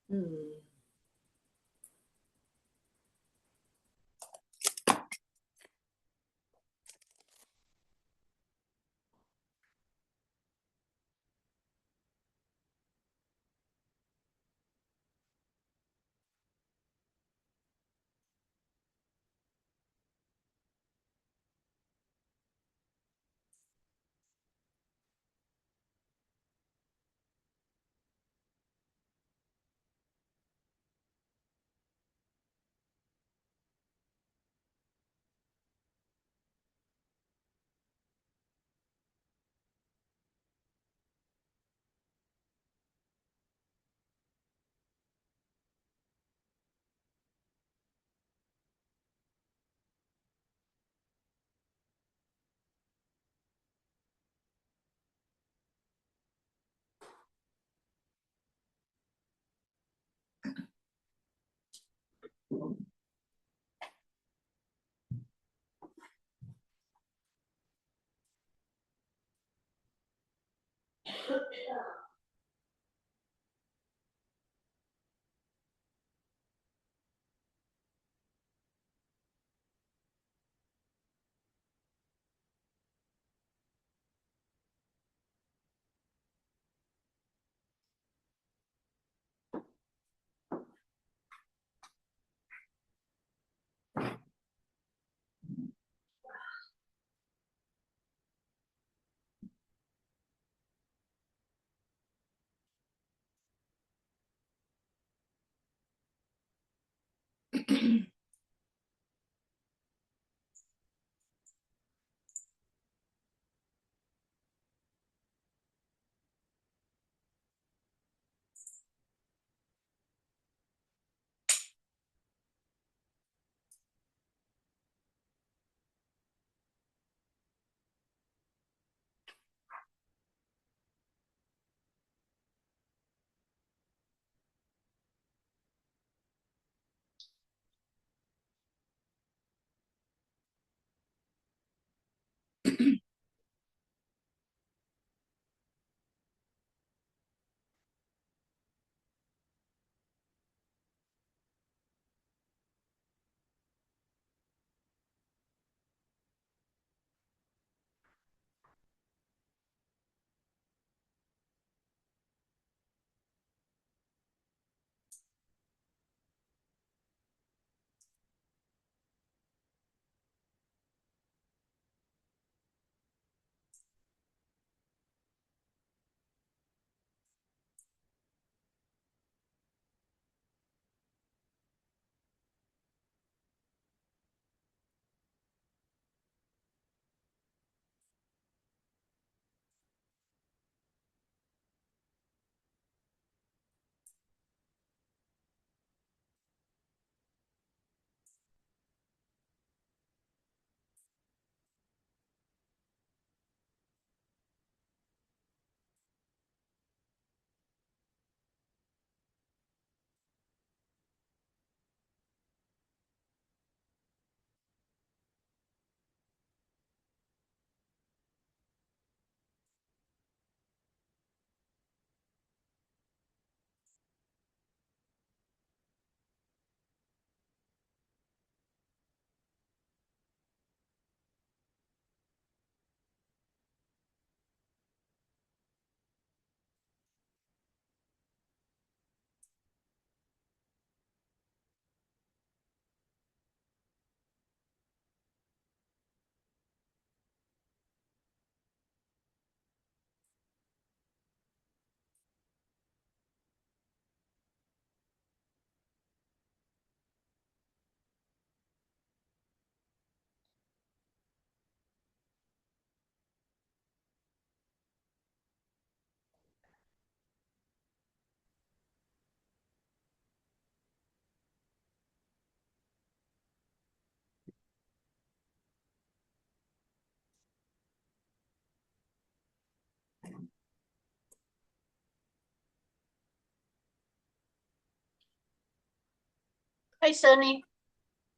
Hmm. Hi, Sunny.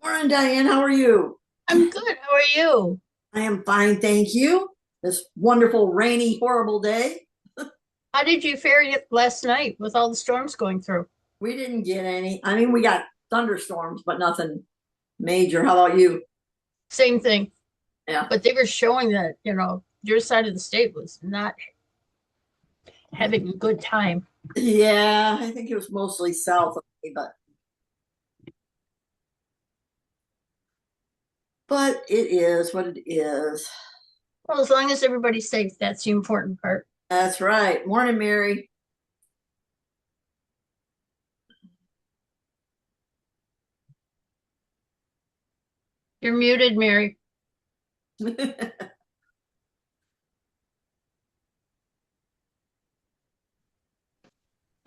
Morning, Diane. How are you? I'm good. How are you? I am fine, thank you. This wonderful, rainy, horrible day. How did you fare it last night with all the storms going through? We didn't get any. I mean, we got thunderstorms, but nothing major. How about you? Same thing, Yeah. but they were showing that, your side of the state was not having a good time. Yeah, I think it was mostly south of me, but it is what it is. Well, as long as everybody's safe, that's the important part. That's right. Morning, Mary. You're muted, Mary.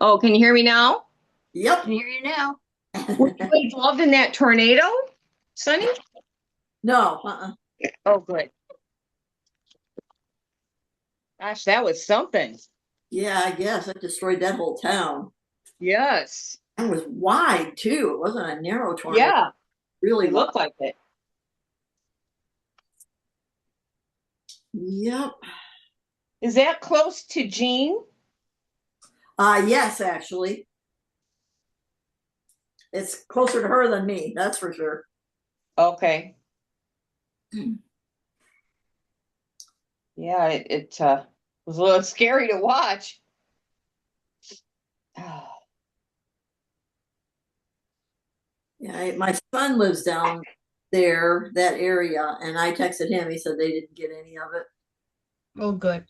Oh, can you hear me now? Yep. Can hear you now. Were you involved in that tornado, Sonny? No. Oh, good. Gosh, that was something. Yeah, I guess that destroyed that whole town. Yes. It was wide too. It wasn't a narrow tornado. Yeah, Really it wide. looked like it. Yep. Is that close to Jean? Yes, actually. It's closer to her than me, that's for sure. Okay. Yeah, it was a little scary to watch. Yeah, my son lives down there, that area, and I texted him. He said they didn't get any of it. Oh, good.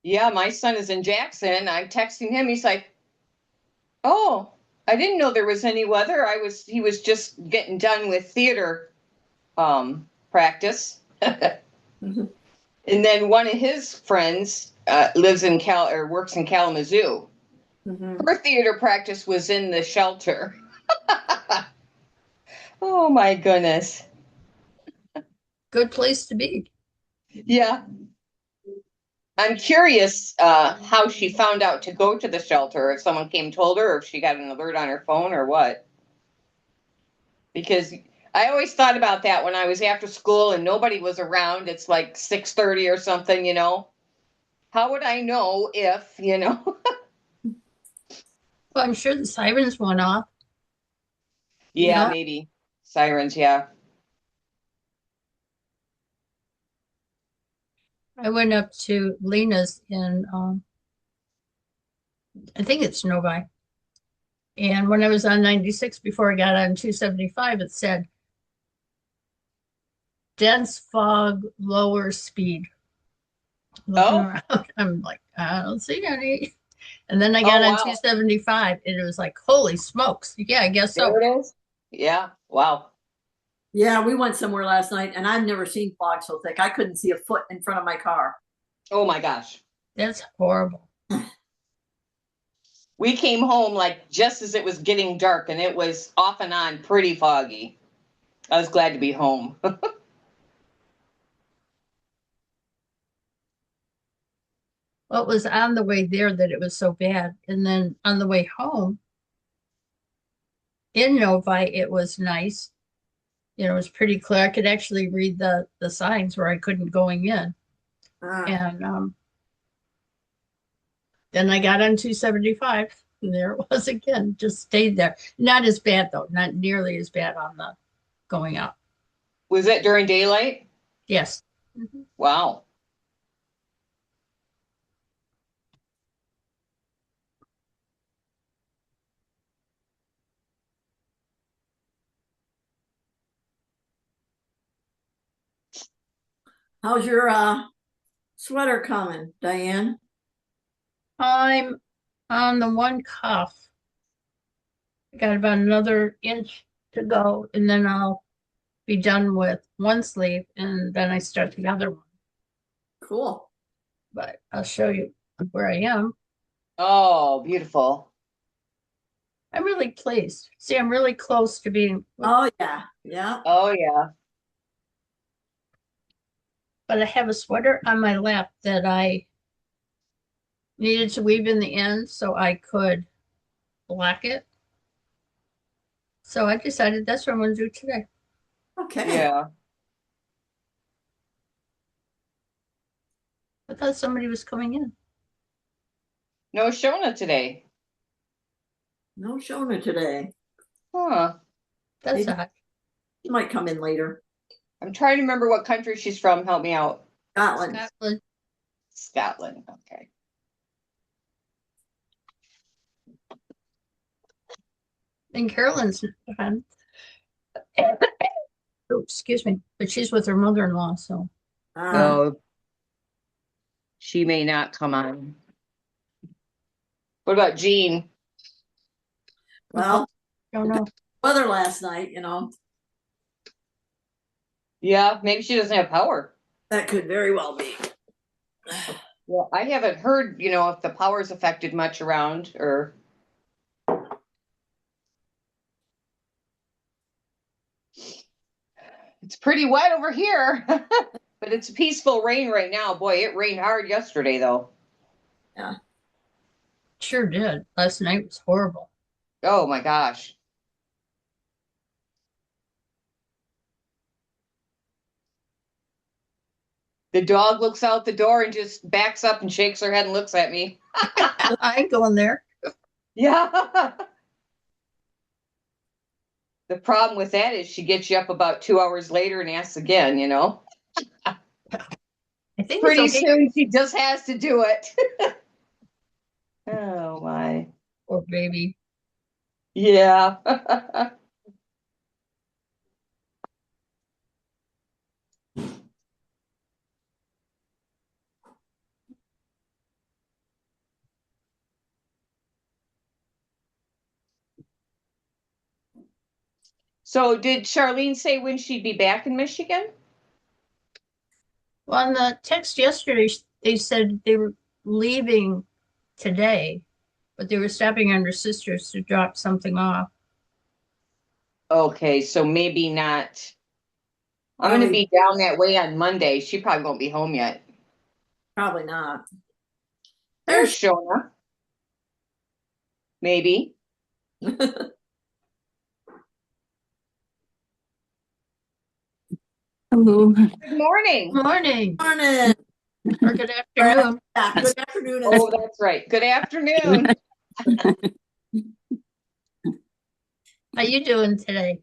Yeah, my son is in Jackson. I'm texting him. He's like, "Oh, I didn't know there was any weather. He was just getting done with theater practice." Mhm. And then one of his friends lives in Cal or works in Kalamazoo. Mhm. Her theater practice was in the shelter. Oh my goodness. Good place to be. Yeah. I'm curious how she found out to go to the shelter, if someone came and told her, or if she got an alert on her phone or what. Because I always thought about that when I was after school and nobody was around. It's like 6:30 or something, you know. How would I know if, you know? Well, I'm sure the sirens went off. Yeah, Yeah. maybe. Sirens, yeah. I went up to Lena's in, I think it's Novi. And when I was on 96 before I got on 275, it said dense fog, lower speed. Looking Oh, around, I'm like, I don't see any. And then I got oh on wow. 275 and it was like, holy smokes. Yeah, I guess There so. it is. Yeah. Wow. Yeah, we went somewhere last night, and I've never seen fog so thick. I couldn't see a foot in front of my car. Oh my gosh. That's horrible. We came home like just as it was getting dark and it was off and on pretty foggy. I was glad to be home. Well, it was on the way there that it was so bad. And then on the way home in Novi, it was nice. It was pretty clear. I could actually read the signs where I couldn't going in. Ah, And then I got on 275 and there it was again, just stayed there. Not as bad though, not nearly as bad on the going up. Was it during daylight? Yes. Mhm. Wow. how's your sweater coming, Diane? I'm on the one cuff. I got about another inch to go, and then I'll be done with one sleeve, and then I start the other one. Cool. But I'll show you where I am. Oh, beautiful. I'm really pleased. See, I'm really close to being, Oh yeah, yeah. Oh yeah. but I have a sweater on my lap that I needed to weave in the end so I could block it. So I decided that's what I'm gonna do today. Okay. Yeah. I thought somebody was coming in. No Shona today. No Shona today. Huh. That's Maybe odd. she might come in later. I'm trying to remember what country she's from. Help me out. Scotland. Scotland. Scotland. Okay. And Carolyn's oh, excuse me, but she's with her mother-in-law, so Oh, she may not come on. What about Jean? Well, don't know. weather last night, you know, Yeah, maybe she doesn't have power. that could very well be. Well, I haven't heard, if the power's affected much around or. It's pretty wet over here, but it's peaceful rain right now. Boy, it rained hard yesterday though. Sure did. Last night was horrible. Oh my gosh. The dog looks out the door and just backs up and shakes her head and looks at me. I ain't going there. Yeah. The problem with that is she gets you up about 2 hours later and asks again, I think Pretty it's okay. soon she just has to do it. Oh my. Poor baby. Yeah. So did Charlene say when she'd be back in Michigan? Well, on the text yesterday, they said they were leaving today, but they were stopping on her sister's to drop something off. Okay, so maybe not. I'm going to be down that way on Monday. She probably won't be home yet. Probably not. There's Shona. Maybe. Hello. Good morning. Morning Morning. or good afternoon. Yeah, good afternoon. Oh, that's right. Good afternoon. How you doing today?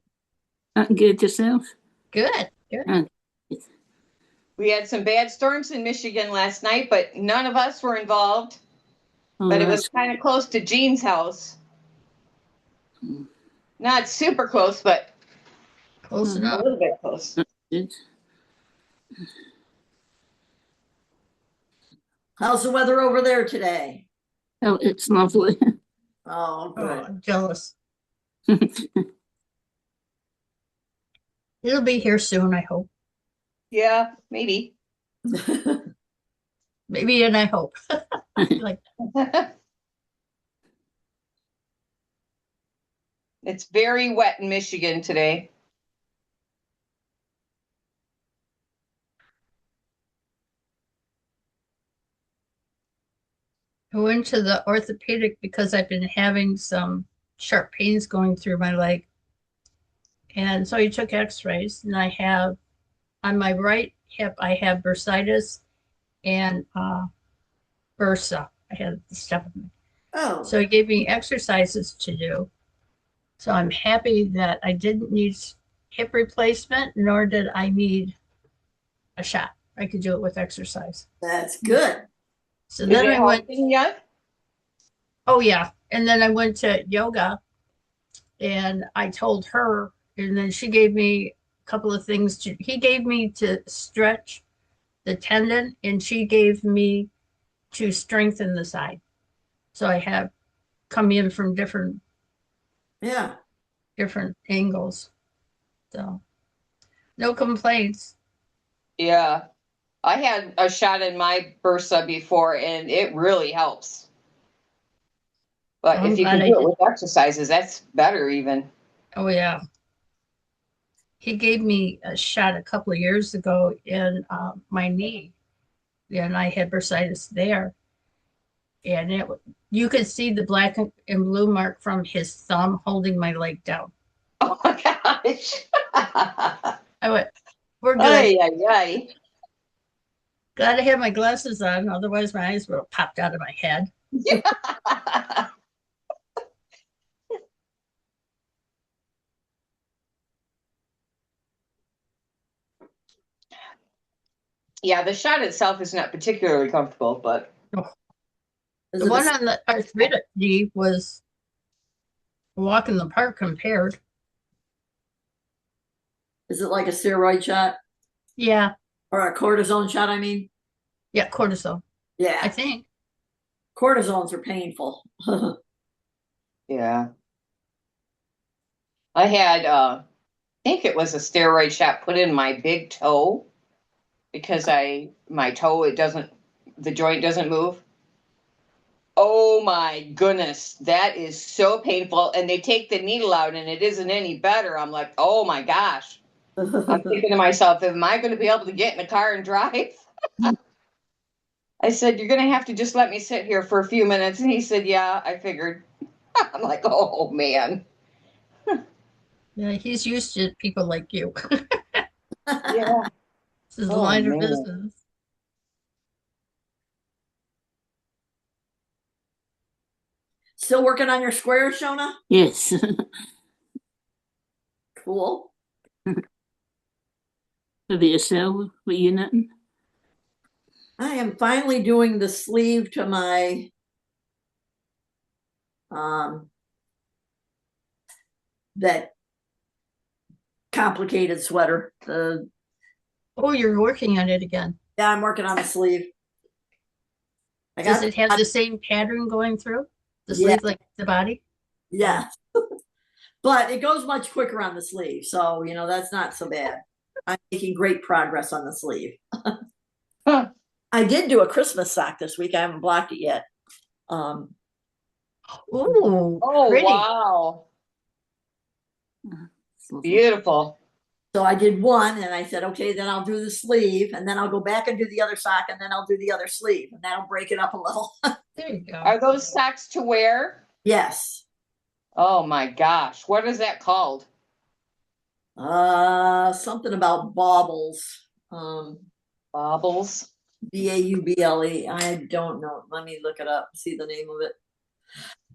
Good yourself? Good. Good. We had some bad storms in Michigan last night, but none of us were involved. Oh, But it was that's kind of close to Jean's house. Not super close, but Close Mhm. a enough. little bit close. good. How's the weather over there today? Oh, it's lovely. Oh, Oh, good. I'm jealous. It'll be here soon, I hope. Yeah, maybe. Maybe, and I hope. Like, It's very wet in Michigan today. I went to the orthopedic because I've been having some sharp pains going through my leg. And so he took x-rays, and I have on my right hip, I have bursitis and bursa. I had the stuff in me. Oh, So he gave me exercises to do. So I'm happy that I didn't need hip replacement, nor did I need a shot. I could do it with exercise. that's good. So Is then it I went, helping yet? oh yeah. And then I went to yoga and I told her, and then she gave me a couple of things he gave me to stretch the tendon, and she gave me to strengthen the side. So I have come in from different Yeah. angles. So no complaints. Yeah. I had a shot in my bursa before and it really helps. But I'm if you glad can I do it did. with exercises, that's better even. Oh yeah. He gave me a shot a couple of years ago in my knee, and I had bursitis there. And you could see the black and blue mark from his thumb holding my leg down. gosh. I went, we're good. Ay, ay, ay. Gotta have my glasses on, otherwise my eyes would have popped out of my head. Yeah, the shot itself is not particularly comfortable, but Is The it, one a, on the arthritic was a walk in the park compared. is it like a steroid shot Yeah, or a cortisone shot? I mean, yeah, cortisone, I yeah, think. cortisones are painful. yeah. I had I think it was a steroid shot put in my big toe because my toe the joint doesn't move. Oh my goodness, that is so painful. And they take the needle out and it isn't any better. I'm like, oh my gosh. I'm thinking to myself, am I going to be able to get in the car and drive? I said, you're going to have to just let me sit here for a few minutes. And he said, yeah, I figured. I'm like, oh man. Yeah, he's used to people like you. Yeah. This is Oh, line of man. business. Still working on your squares, Shona? Yes. Cool. For yourself, were you nothing? I am finally doing the sleeve to my that complicated sweater. Oh, you're working on it again. Yeah, I'm working on the sleeve. I Does got it have the same pattern going through? The Yeah. sleeve like the body? yeah. But it goes much quicker on the sleeve, so that's not so bad. I'm making great progress on the sleeve. Huh. I did do a Christmas sock this week. I haven't blocked it yet. Ooh, Oh, pretty. wow. Beautiful. So I did one and I said, okay, then I'll do the sleeve and then I'll go back and do the other sock and then I'll do the other sleeve and that'll break it up a little. There you go. Are those socks to wear? Yes. Oh my gosh. What is that called? Something about baubles. Baubles. Bauble. I don't know. Let me look it up, see the name of it.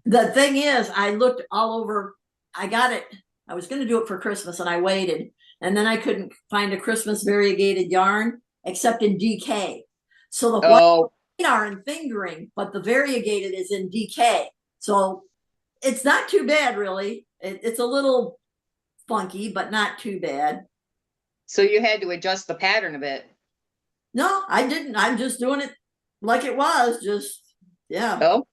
The thing is, I looked all over. I got it. I was going to do it for Christmas and I waited. And then I couldn't find a Christmas variegated yarn except in DK. So the Oh, white are in fingering, but the variegated is in DK. So it's not too bad, really. It's a little funky, but not too bad. so you had to adjust the pattern a bit. No, I didn't. I'm just doing it like it was. Yeah. Oh,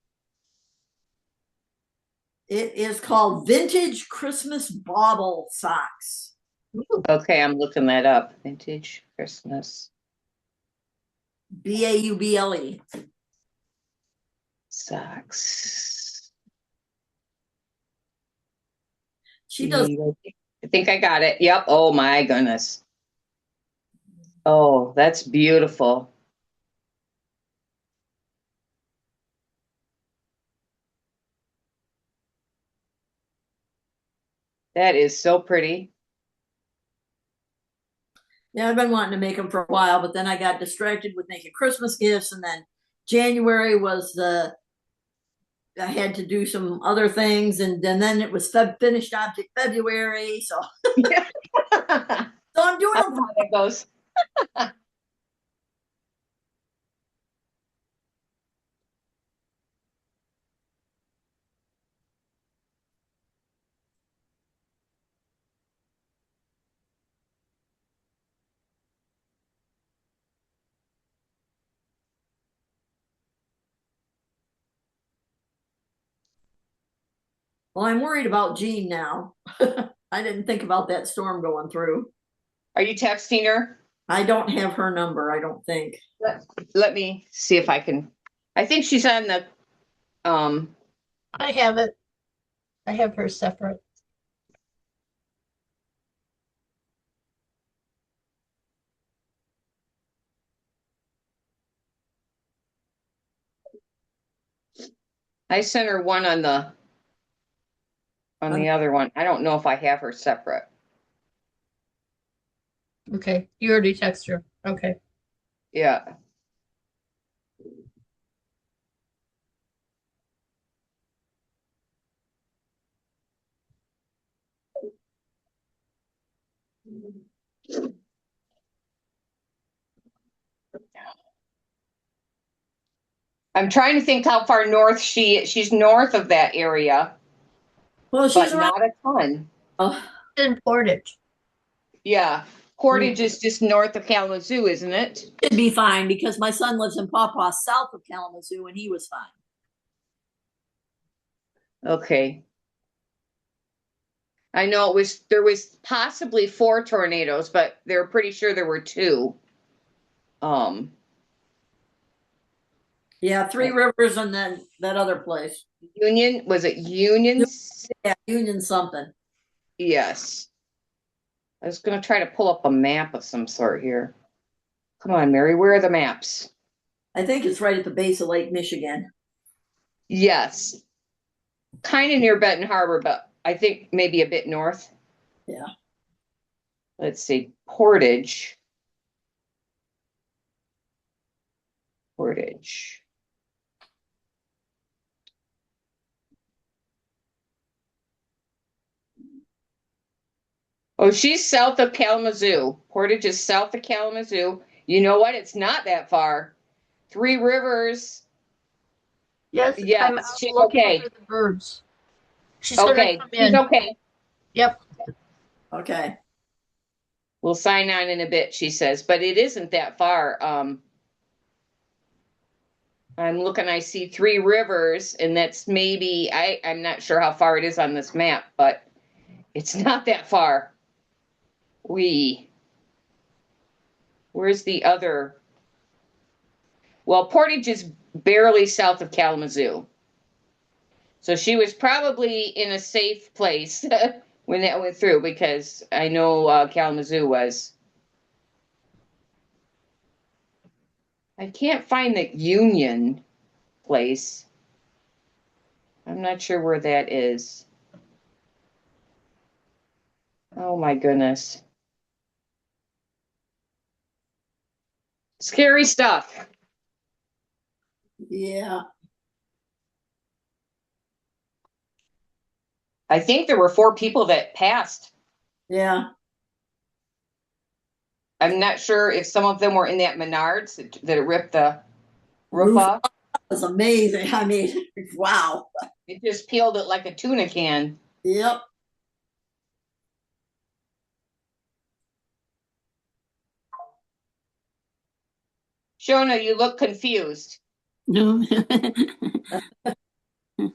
It is called Vintage Christmas Bauble Socks. Ooh, okay. I'm looking that up. Vintage Christmas Bauble. socks. She does. I think I got it. Yep. Oh my goodness. Oh, that's beautiful. That is so pretty. Yeah, I've been wanting to make them for a while, but then I got distracted with making Christmas gifts, and then January was I had to do some other things, and then it was finished object February. So Yeah. I'm doing I them. know how that goes. Well, I'm worried about Jean now. I didn't think about that storm going through. Are you texting her? I don't have her number, I don't think. Let me see if I can. I think she's on the I have it. I have her separate. I sent her one on the other one. I don't know if I have her separate. Okay, you already texted her. Okay. Yeah. I'm trying to think how far north she's north of that area, Well, but she's around. not a ton. Oh, In Portage. Yeah. Portage is just north of Kalamazoo, isn't it? should be fine because my son lives in Pawpaw, south of Kalamazoo, and he was fine. Okay. I know there was possibly 4 tornadoes, but they're pretty sure there were 2. Um, Yeah, Three Rivers and then that other place. Union, was it Union? Yeah, Union something. Yes. I was gonna try to pull up a map of some sort here. Come on, Mary, where are the maps? I think it's right at the base of Lake Michigan. Yes. Kind of near Benton Harbor, but I think maybe a bit north. Yeah. Let's see, Portage. Portage. Oh, she's south of Kalamazoo. Portage is south of Kalamazoo. You know what? It's not that far. Three Rivers. Yes, I'm Yes, out she's looking okay. for the birds. She's gonna Okay, come she's in. okay. Yep. Okay. We'll sign on in a bit, she says, but it isn't that far. I'm looking, I see Three Rivers, and that's maybe, I'm not sure how far it is on this map, but it's not that far. Where's the other? Well, Portage is barely south of Kalamazoo. So she was probably in a safe place when that went through, because I know Kalamazoo was. I can't find the Union place. I'm not sure where that is. Oh my goodness. Scary stuff. Yeah. I think there were 4 people that passed. Yeah. I'm not sure if some of them were in that Menards that it ripped the roof Roof off. was amazing. I mean, wow. It just peeled it like a tuna can. Yep. Shona, you look confused. No.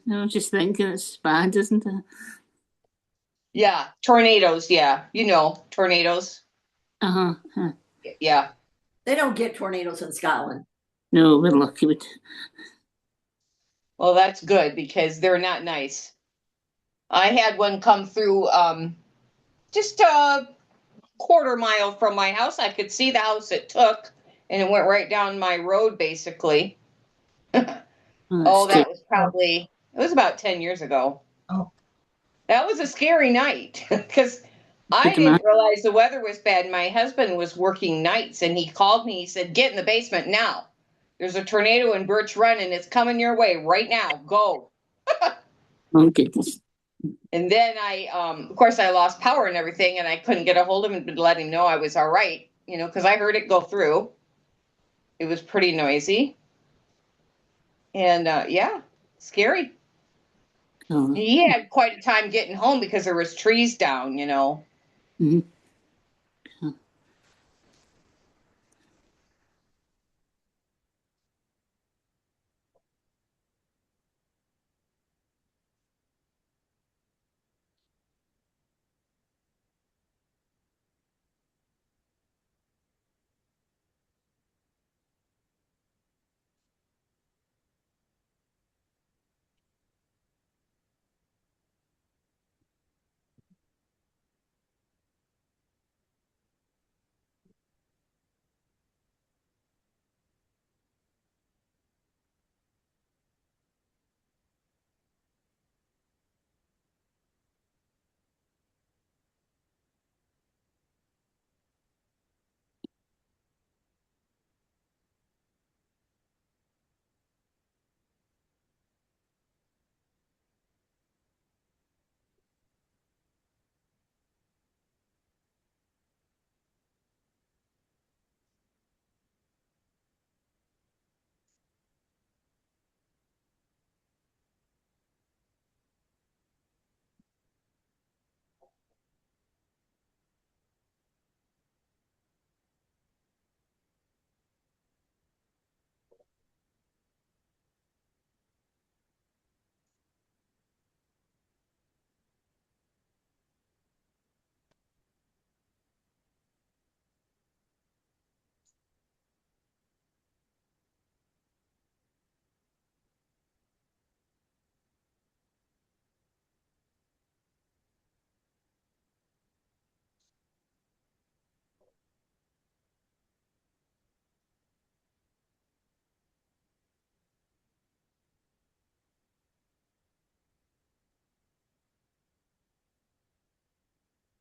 No, I'm just thinking it's bad, isn't it? Yeah, tornadoes. Yeah, tornadoes. Uh-huh. Huh. Yeah. They don't get tornadoes in Scotland. No, we're lucky with. Well, that's good because they're not nice. I had one come through just a quarter-mile from my house. I could see the house it took, and it went right down my road basically. Oh, Good. that was probably, it was about 10 years ago. Oh. That was a scary night because I Good man. didn't realize the weather was bad. My husband was working nights and he called me. He said, "Get in the basement now. There's a tornado in Birch Run and it's coming your way right now. Go." Oh, goodness. And then of course, I lost power and everything and I couldn't get a hold of him to let him know I was all right, because I heard it go through. It was pretty noisy. And yeah, scary. Oh. He had quite a time getting home because there was trees down. Mhm.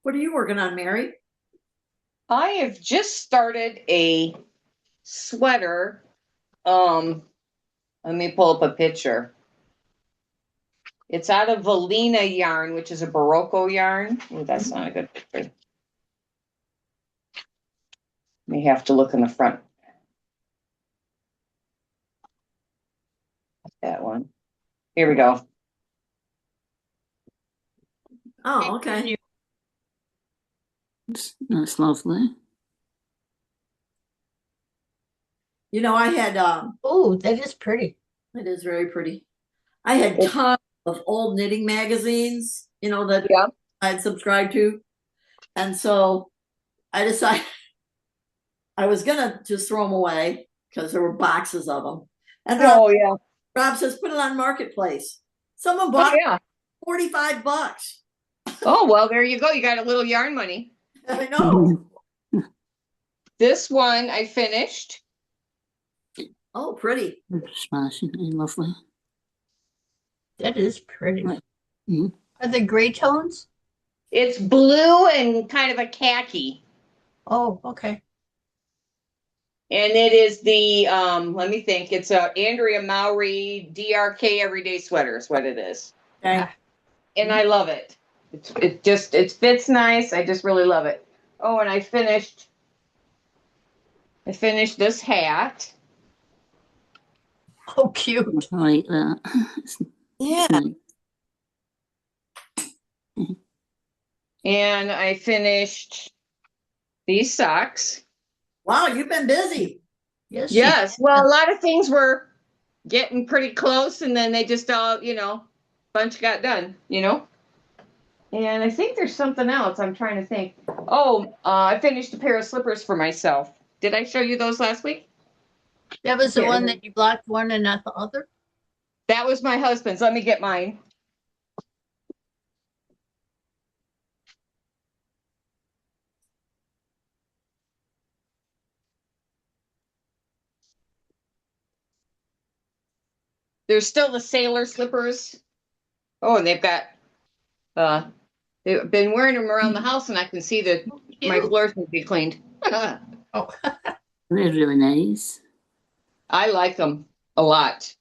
What are you working on, Mary? I have just started a sweater. Let me pull up a picture. It's out of Valina yarn, which is a Barocco yarn. Oh, that's not a good picture. May have to look in the front. That one. Here we go. Oh, okay. That's lovely. You know, I had Oh, that is pretty. it is very pretty. I had tons of old knitting magazines, you know, that Yeah. I'd subscribed to. And so I decided I was gonna just throw them away because there were boxes of them. And then Oh yeah. Rob says, put it on Marketplace. Someone Oh bought yeah. 45 bucks. Oh well, there you go. You got a little yarn money. I know. This one I finished. Oh, pretty. Smashing. Lovely. That is pretty. Right. Mhm. Are they gray tones? It's blue and kind of a khaki. Oh, okay. And it is the let me think. It's a Andrea Mowry DRK everyday sweater is what it is. Okay. And I love it. It fits nice. I just really love it. Oh, and I finished this hat. Oh, cute. I like that. Yeah. Nice. And I finished these socks. Wow, you've been busy. Yes. Yes. Well, a lot of things were getting pretty close and then they just all, bunch got done, And I think there's something else I'm trying to think. Oh, I finished a pair of slippers for myself. Did I show you those last week? That was the Yeah. one that you blocked one and not the other? That was my husband's. Let me get mine. There's still the sailor slippers. Oh, and they've been wearing them around the house and I can see that my Cute. floors need to be cleaned. Oh, They're really nice. I like them a lot.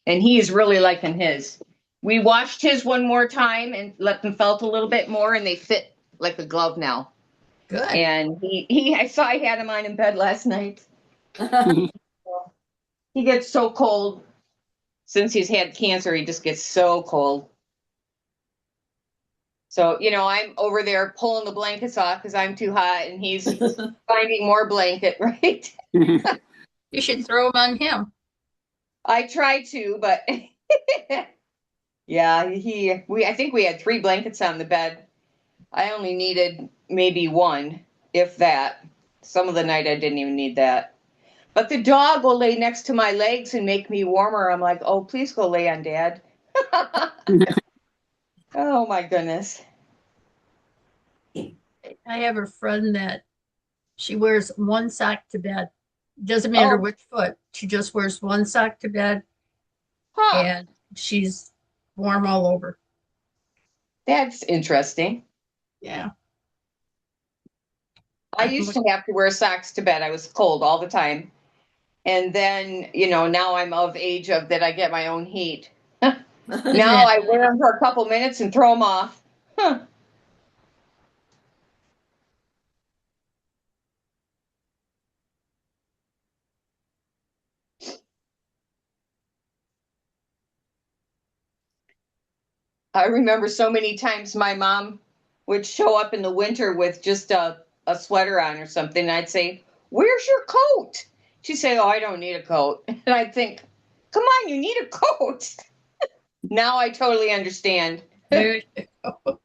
And he's really liking his. We washed his one more time and let them felt a little bit more and they fit like a glove now. good. And I saw I had him on in bed last night. He gets so cold. Since he's had cancer, he just gets so cold. So, I'm over there pulling the blankets off because I'm too hot and he's finding more blanket, right? You should throw them on him. I try to, but yeah, I think we had 3 blankets on the bed. I only needed maybe one, if that. Some of the night I didn't even need that. But the dog will lay next to my legs and make me warmer. I'm like, oh, please go lay on Dad. Oh my goodness. I have a friend that she wears one sock to bed. Doesn't matter Oh. which foot. She just wears one sock to bed Huh. and she's warm all over. That's interesting. Yeah. I used to have to wear socks to bed. I was cold all the time. And then, now I'm of age of that I get my own heat. Now I wear them for a couple minutes and throw them off. Huh. I remember so many times my mom would show up in the winter with just a sweater on or something. And I'd say, where's your coat? She'd say, oh, I don't need a coat. And I'd think, come on, you need a coat. Now I totally understand. There you go.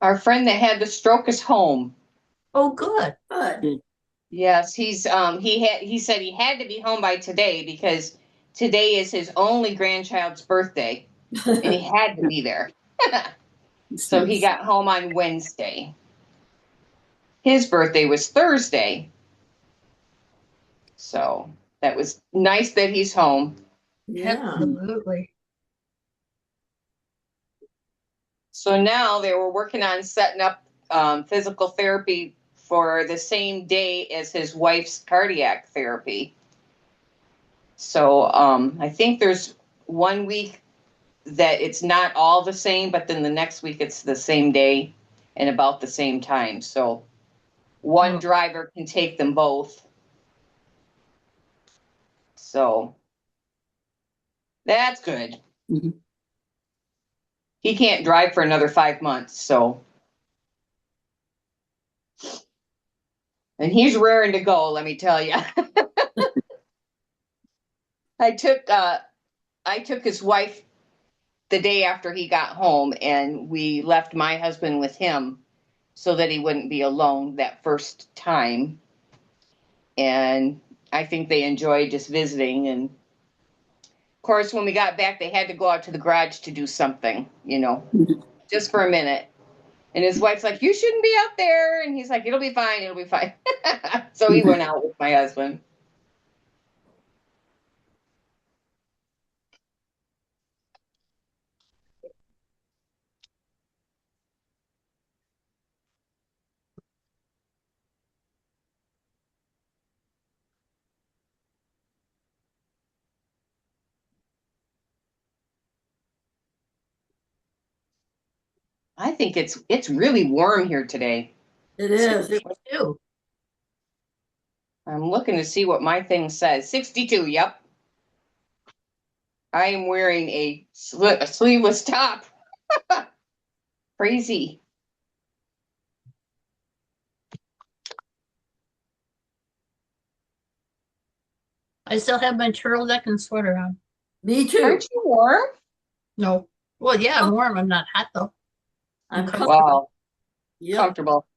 Our friend that had the stroke is home. Oh, good. Good. Yes, he said he had to be home by today because today is his only grandchild's birthday and he had to be there. It's So he nice. got home on Wednesday. His birthday was Thursday. So that was nice that he's home. Yeah. Absolutely. So now they were working on setting up physical therapy for the same day as his wife's cardiac therapy. So I think there's 1 week that it's not all the same, but then the next week it's the same day and about the same time. So one Oh. driver can take them both. So that's good. Mhm. He can't drive for another 5 months, so. And he's raring to go, let me tell you. I took his wife the day after he got home, and we left my husband with him so that he wouldn't be alone that first time. And I think they enjoyed just visiting. And of course, when we got back, they had to go out to the garage to do something, Mhm. just for a minute. And his wife's like, "You shouldn't be out there." And he's like, "It'll be fine. It'll be fine." So he went out with my husband. I think it's really warm here today. It is. Me too. I'm looking to see what my thing says. 62. Yep. I am wearing a sleeveless top. Crazy. I still have my turtleneck and sweater on. Me too. Aren't you warm? No. Well, yeah, I'm warm. I'm not hot though. I'm comfortable. Wow. Yep. Comfortable.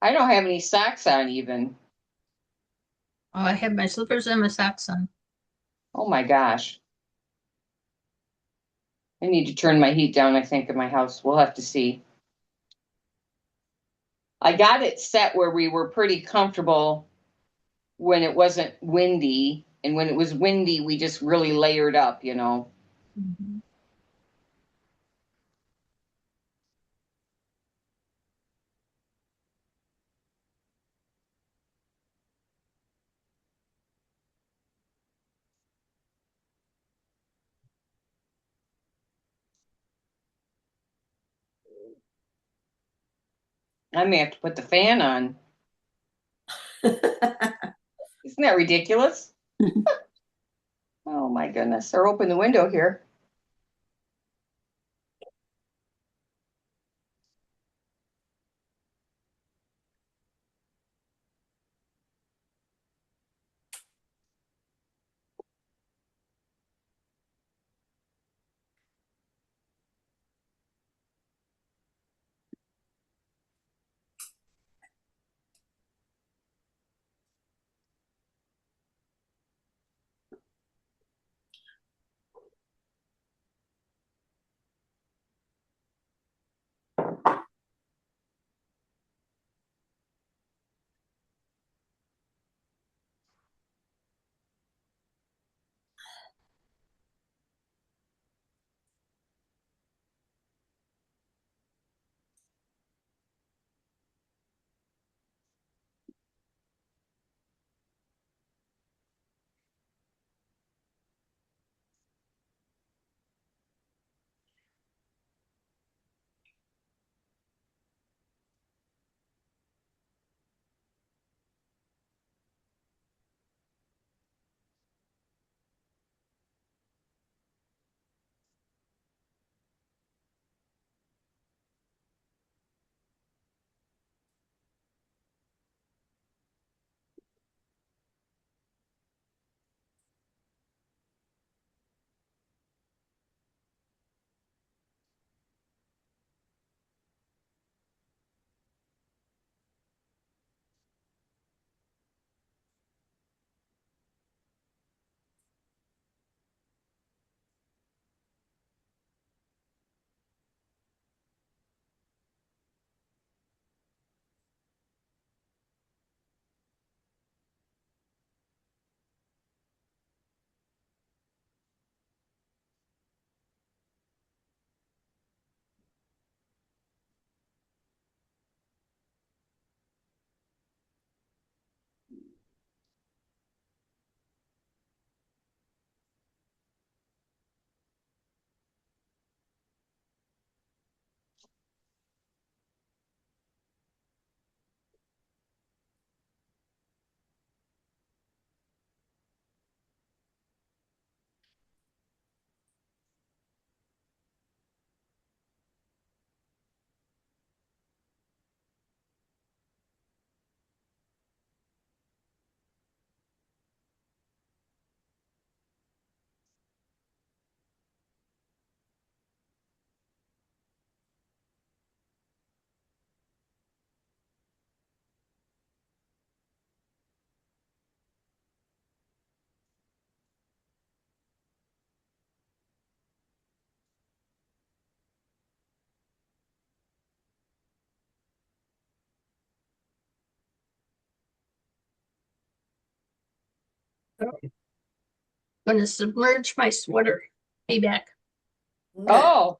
I don't have any socks on even. Oh, I have my slippers and my socks on. Oh my gosh. I need to turn my heat down, I think, in my house. We'll have to see. I got it set where we were pretty comfortable when it wasn't windy. And when it was windy, we just really layered up. Mhm. I may have to put the fan on. Isn't that ridiculous? Oh my goodness. Or open the window here. Gonna submerge my sweater. Hey, back. Oh.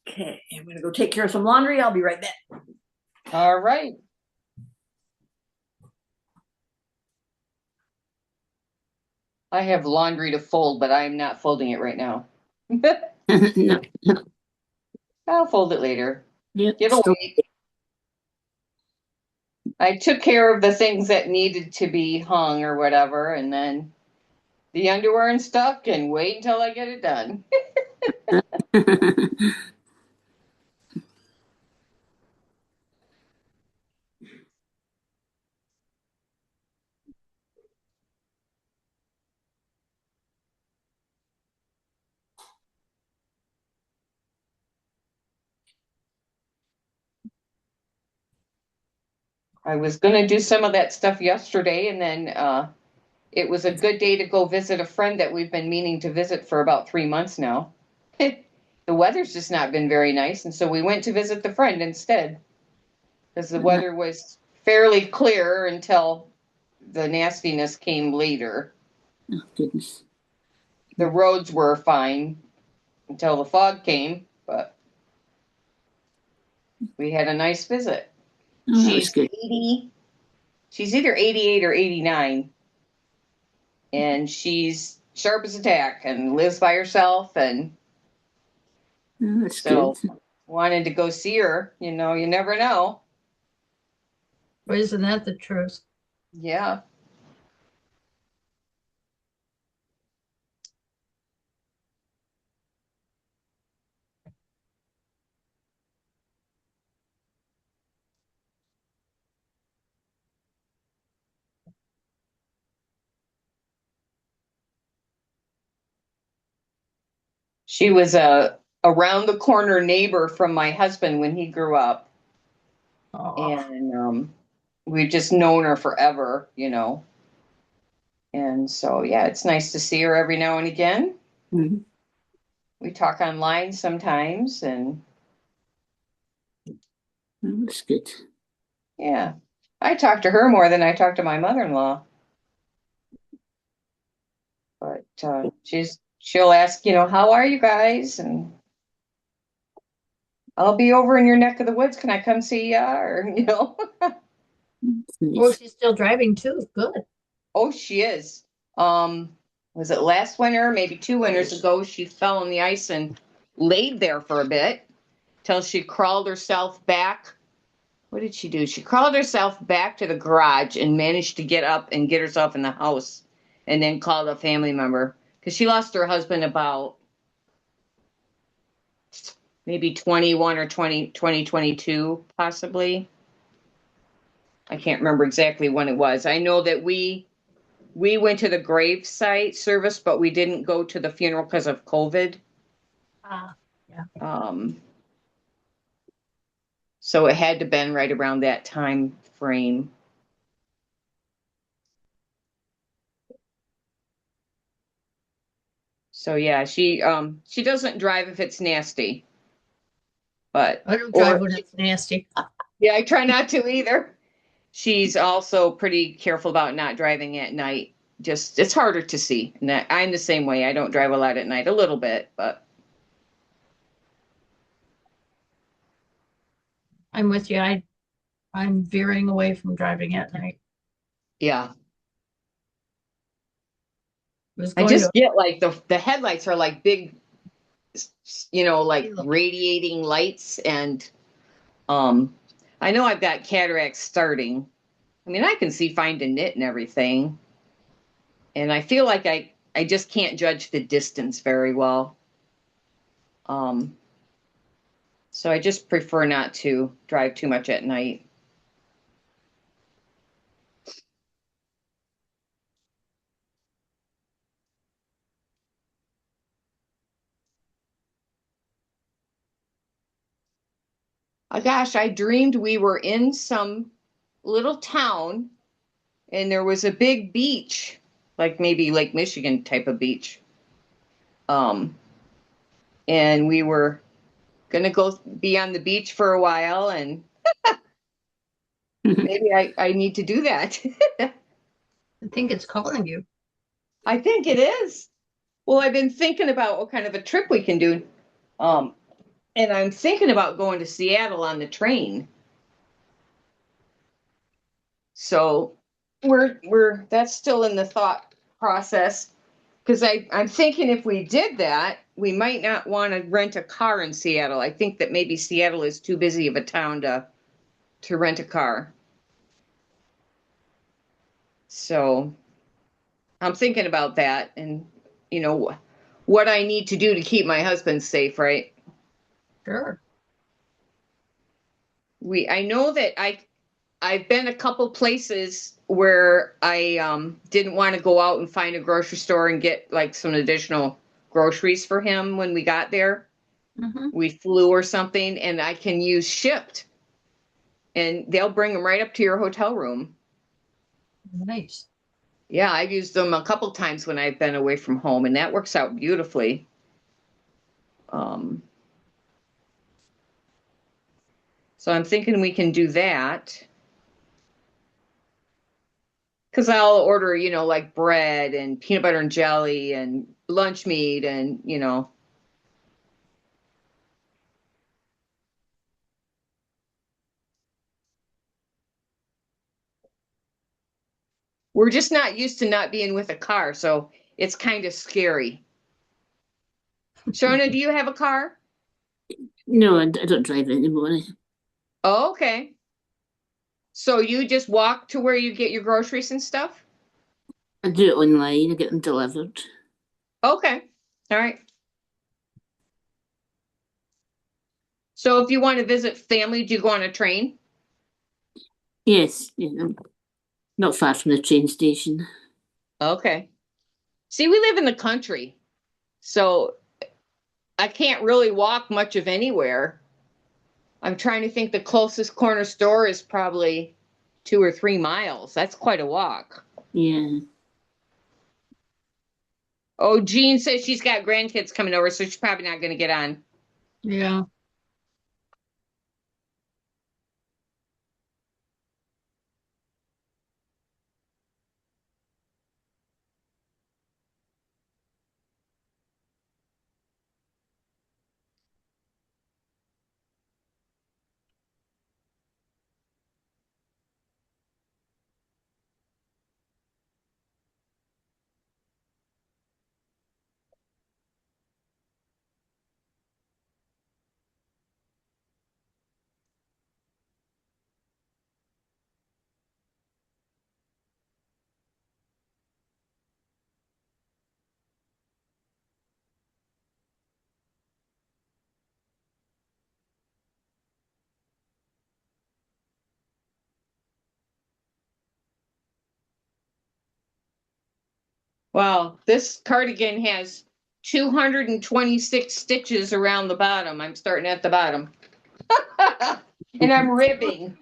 Okay, I'm gonna go take care of some laundry. I'll be right back. All right. I have laundry to fold, but I'm not folding it right now. No, no. I'll fold it later. Yep. It'll Still, wait. I took care of the things that needed to be hung or whatever, and then the underwear and stuff can wait until I get it done. I was gonna do some of that stuff yesterday, and then it was a good day to go visit a friend that we've been meaning to visit for about 3 months now. The weather's just not been very nice, and so we went to visit the friend instead because the weather was fairly clear until the nastiness came later. Oh, goodness. The roads were fine until the fog came, but we had a nice visit. Oh, that was She's good. 80. She's either 88 or 89, and she's sharp as a tack and lives by herself, and Oh, that's so good. wanted to go see her. You know, you never know. But isn't that the truth? Yeah. She was a around the corner neighbor from my husband when he grew up, Oh, and we've just known her forever, you know. And so, yeah, it's nice to see her every now and again. Mhm. We talk online sometimes, and Oh, that's good. yeah, I talk to her more than I talk to my mother-in-law. But she'll ask, you know, how are you guys? And I'll be over in your neck of the woods. Can I come see ya? Or, you know, That's oh, nice. she's still driving too. Good. oh, she is. Was it last winter? Maybe 2 winters ago, she fell on the ice and laid there for a bit till she crawled herself back. What did she do? She crawled herself back to the garage and managed to get up and get herself in the house and then called a family member because she lost her husband about maybe 21 or 2022, possibly. I can't remember exactly when it was. I know that we went to the grave site service, but we didn't go to the funeral because of COVID. Ah, yeah. Um, so it had to been right around that time frame. So yeah, she doesn't drive if it's nasty, but I don't drive or when it's nasty. yeah, I try not to either. She's also pretty careful about not driving at night. Just it's harder to see. And I'm the same way. I don't drive a lot at night, a little bit, but I'm with you. I'm veering away from driving at night. yeah. Was I going to just get like the headlights are like big, you know, like Halo. radiating lights, and um I know I've got cataracts starting. I mean, I can see fine to knit and everything, and I feel like I just can't judge the distance very well. Um so I just prefer not to drive too much at night. Gosh, I dreamed we were in some little town and there was a big beach, like maybe Lake Michigan type of beach. Um, and we were gonna go be on the beach for a while, and maybe I need to do that. I think it's calling you. I think it is. Well, I've been thinking about what kind of a trip we can do. Um, and I'm thinking about going to Seattle on the train. So we're that's still in the thought process because I'm thinking if we did that, we might not want to rent a car in Seattle. I think that maybe Seattle is too busy of a town to rent a car. So I'm thinking about that and you know what I need to do to keep my husband safe, right? Sure. I know that I've been a couple places where I didn't want to go out and find a grocery store and get like some additional groceries for him when we got there. Hmm. We flew or something, and I can use Shipt, and they'll bring them right up to your hotel room. Nice. Yeah, I've used them a couple times when I've been away from home, and that works out beautifully. Um, so I'm thinking we can do that. Because I'll order, like bread and peanut butter and jelly and lunch meat and. We're just not used to not being with a car, so it's kind of scary. Shona, do you have a car? No, I don't drive anymore. Oh, okay. So you just walk to where you get your groceries and stuff? I do it online. I get them delivered. Okay. All right. So if you want to visit family, do you go on a train? Yes, not far from the train station. Okay. See, we live in the country, so I can't really walk much of anywhere. I'm trying to think the closest corner store is probably 2 or 3 miles. That's quite a walk. Yeah. Oh, Jean says she's got grandkids coming over, so she's probably not going to get on. Yeah. Wow, this cardigan has 226 stitches around the bottom. I'm starting at the bottom. And I'm ribbing.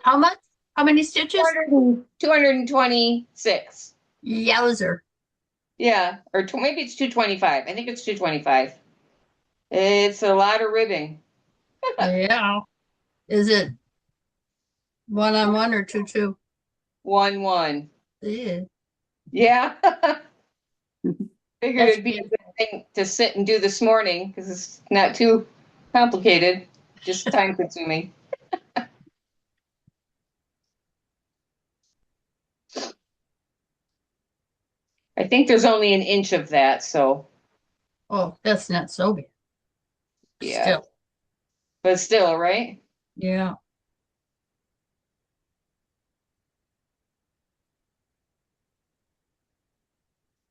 How much? How many stitches? 226. Yowzer. Yeah, or maybe it's 225. I think it's 225. It's a lot of ribbing. Yeah. Is it 1-on-1 or 2-2? 1-1. Yeah. Yeah. Figured That's it'd be a good thing to sit and do this morning because it's not too complicated, just time consuming. I think there's only an inch of that, so Oh, that's not so bad. yeah. Still. But still, right? Yeah.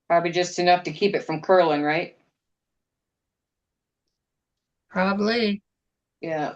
Probably just enough to keep it from curling, right? Probably. Yeah.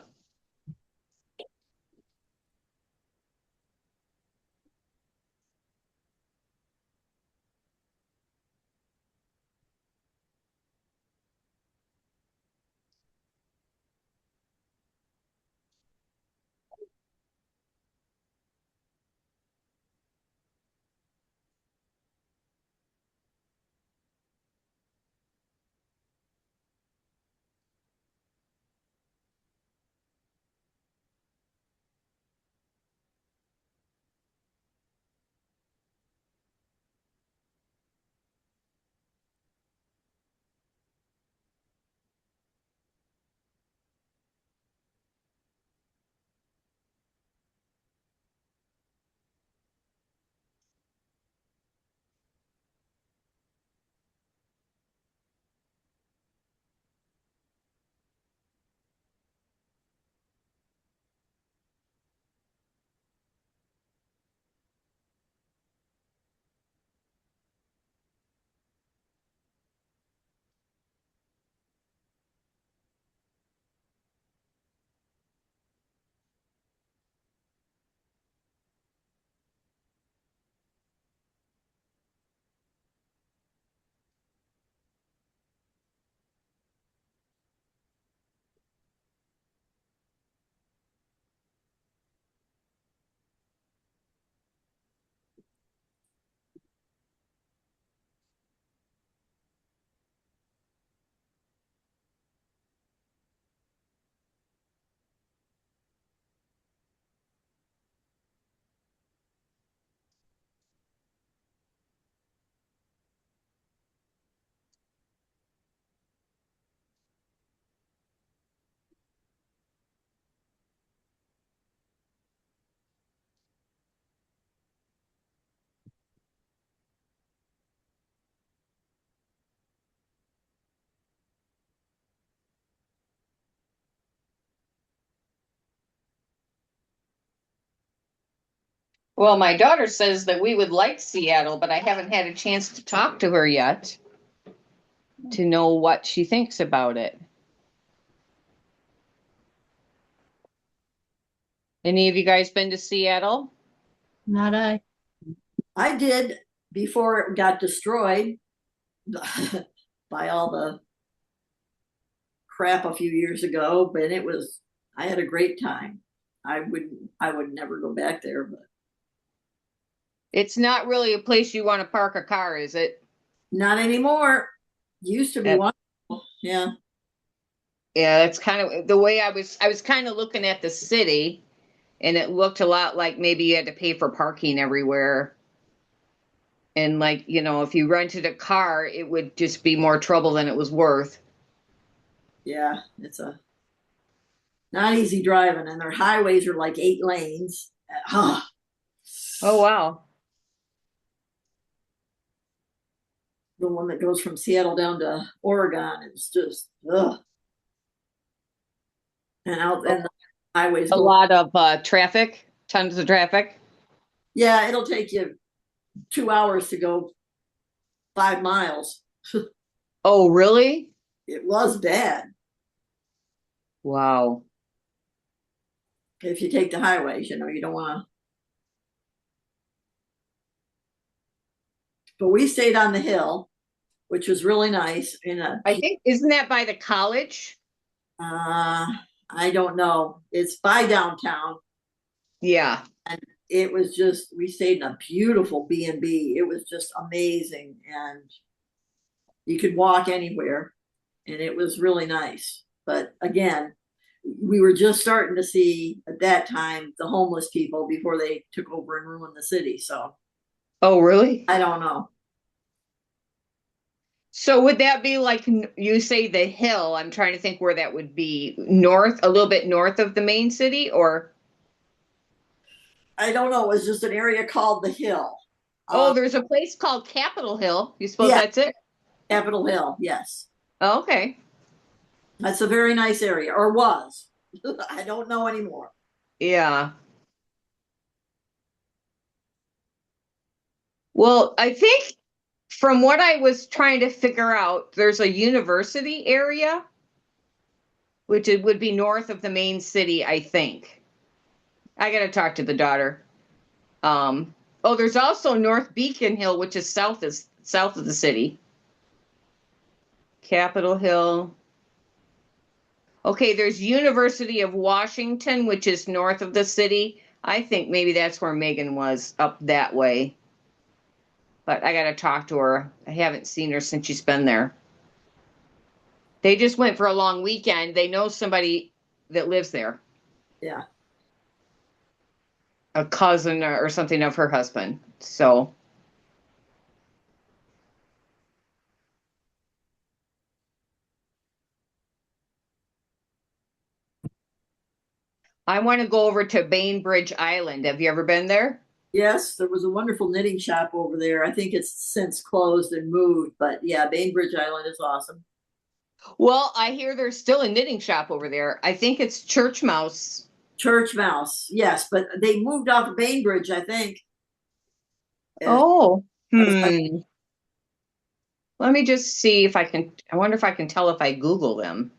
Well, my daughter says that we would like Seattle, but I haven't had a chance to talk to her yet to know what she thinks about it. Any of you guys been to Seattle? Not I. I did before it got destroyed by all the crap a few years ago, but I had a great time. I would never go back there, but It's not really a place you want to park a car, is it? not anymore. Used to be Yep. wonderful. Yeah. Yeah, it's kind of the way I was kind of looking at the city, and it looked a lot like maybe you had to pay for parking everywhere. And like, if you rented a car, it would just be more trouble than it was worth. Yeah. It's not easy driving, and their highways are like 8 lanes. Ah, Oh, wow. the one that goes from Seattle down to Oregon, it's just ugh. And the highways A go. lot of traffic, tons of traffic. Yeah, it'll take you 2 hours to go 5 miles. Oh, really? It was bad Wow. if you take the highways. You don't want to. But we stayed on the hill, which was really nice. I think, isn't that by the college? I don't know. It's by downtown. Yeah. It was just, we stayed in a beautiful B&B. It was just amazing, and you could walk anywhere, and it was really nice. But again, we were just starting to see at that time the homeless people before they took over and ruined the city. So Oh, really? I don't know. So would that be like you say the hill? I'm trying to think where that would be. North, a little bit north of the main city, or I don't know. It was just an area called the Hill. there's a place called Capitol Hill. You suppose Yeah. that's it? Capitol Hill. Yes. Oh, okay. That's a very nice area, or was. I don't know anymore. Yeah. Well, I think from what I was trying to figure out, there's a university area, which it would be north of the main city, I think. I gotta talk to the daughter. There's also North Beacon Hill, which is south of the city. Capitol Hill. Okay, there's University of Washington, which is north of the city. I think maybe that's where Megan was, up that way. But I gotta talk to her. I haven't seen her since she's been there. They just went for a long weekend. They know somebody that lives there, Yeah. a cousin or something of her husband. So I want to go over to Bainbridge Island. Have you ever been there? Yes, there was a wonderful knitting shop over there. I think it's since closed and moved, but yeah, Bainbridge Island is awesome. Well, I hear there's still a knitting shop over there. I think it's Church Mouse. Church Mouse, yes, but they moved off of Bainbridge, I think. Oh, Let me just see if I can. I wonder if I can tell if I Google them.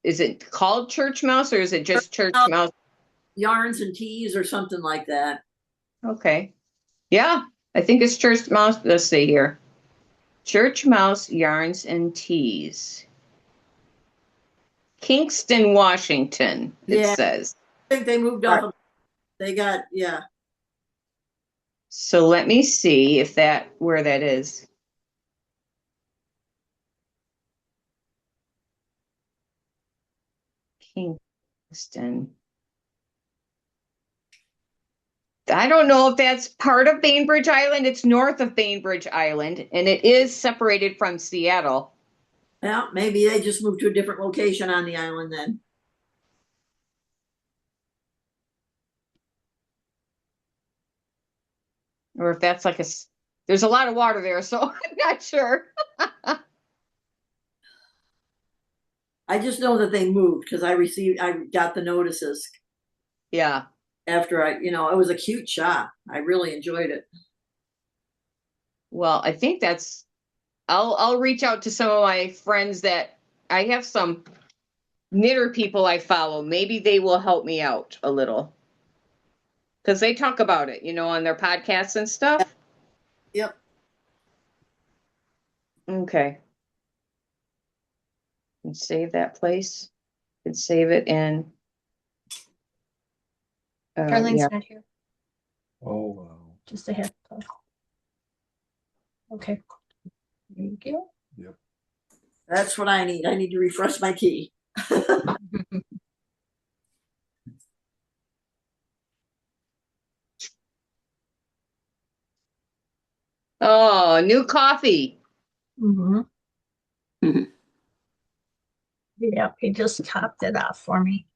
Is it called Church Mouse or is it just Church Mouse? Yarns and Teas or something like that. Okay. Yeah, I think it's Church Mouse. Let's see here. Church Mouse Yarns and Teas. Kingston, Washington, it Yeah. says. I think they moved off of, they got, yeah. So let me see if where that is. Kingston. I don't know if that's part of Bainbridge Island. It's north of Bainbridge Island, and it is separated from Seattle. Well, maybe they just moved to a different location on the island then. Or if that's like there's a lot of water there, so I'm not sure. I just know that they moved because I got the notices. Yeah. after it was a cute shop. I really enjoyed it. Well, I think I'll reach out to some of my friends that I have some knitter people I follow. Maybe they will help me out a little. Because they talk about it, on their podcasts and stuff. Yep. Okay. And save that place. And save it in. Darlene's Yeah. not here. Oh, wow. Just a half. Okay. Thank you. That's what I need. I need to refresh my key. Oh, new coffee. hmm Mhm. Yep, he just topped it off for me.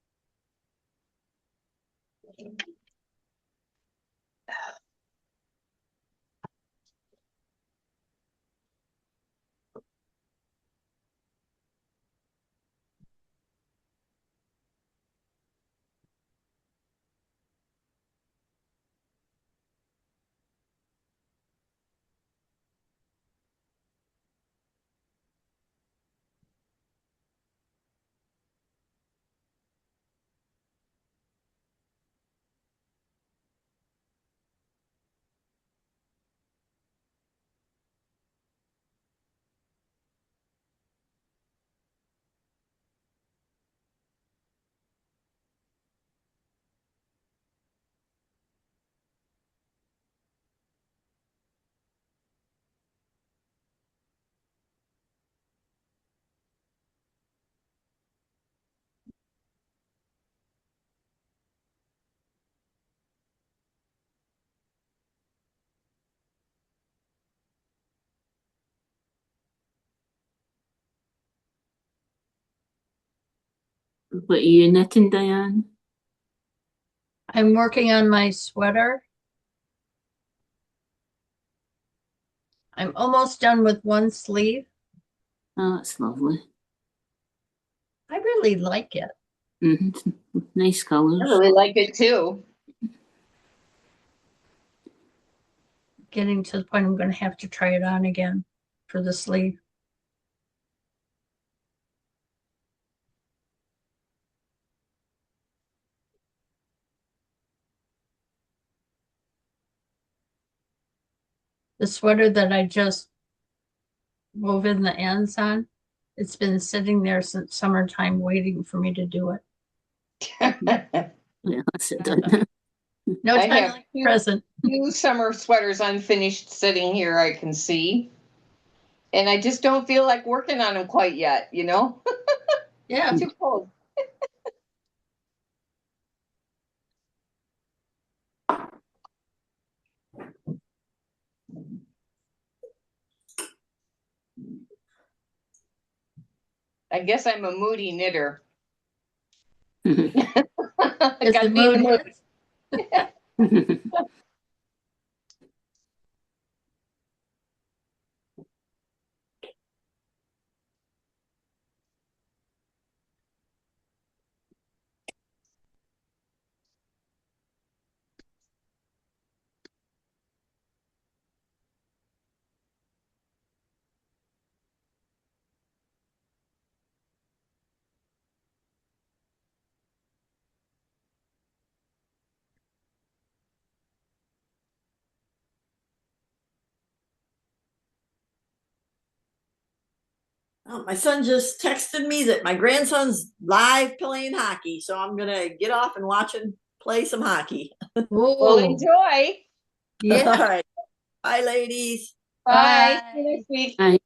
What are you knitting, Diane? I'm working on my sweater. I'm almost done with one sleeve. Oh, that's lovely. I really like it. Nice I colours. really like it too. Getting to the point I'm going to have to try it on again for the sleeve. The sweater that I just wove in the ends on, it's been sitting there since summertime waiting for me to do it. Yeah, that's it done. No I time have like two- present. Two summer sweaters unfinished sitting here, I can see. And I just don't feel like working on them quite yet, Yeah. Too cold. I guess I'm a moody knitter. Is Gotta it be in the mood? mood. Oh, my son just texted me that my grandson's live playing hockey, so I'm gonna get off and watch him play some hockey. Well, Ooh, enjoy. All yeah. right. Bye, ladies. Bye. Bye. See you next week. Aye.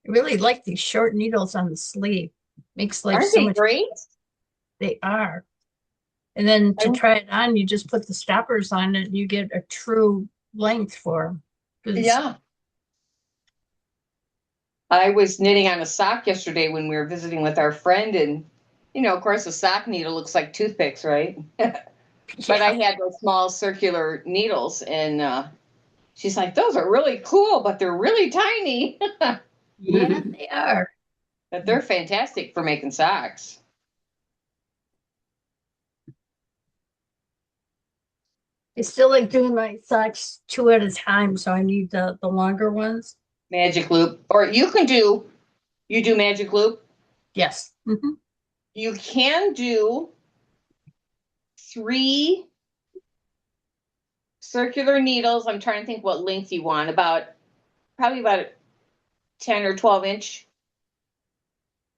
I really like these short needles on the sleeve. Makes life Aren't so they much. great? They are. And then to I- try it on, you just put the stoppers on it and you get a true length for them. Yeah. I was knitting on a sock yesterday when we were visiting with our friend, and of course, a sock needle looks like toothpicks, right? But I had those small circular needles, and she's like, "Those are really cool, but they're really tiny." Yeah, they are. But they're fantastic for making socks. I still like doing my socks two at a time, so I need the longer ones. Magic loop, or you do magic loop. Yes. You can do 3 circular needles. I'm trying to think what length you want. Probably about a 10 or 12 inch.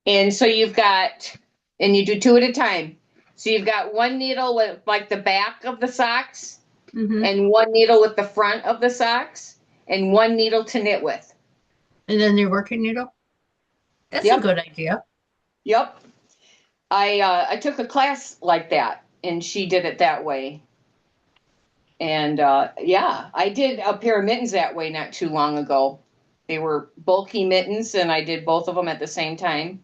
And so and you do 2 at a time. So you've got one needle with like the back of the socks, and one needle with the front of the socks, and one needle to knit with. And then your working needle. That's a Yep. good idea. Yep. I took a class like that, and she did it that way. And yeah, I did a pair of mittens that way not too long ago. They were bulky mittens, and I did both of them at the same time.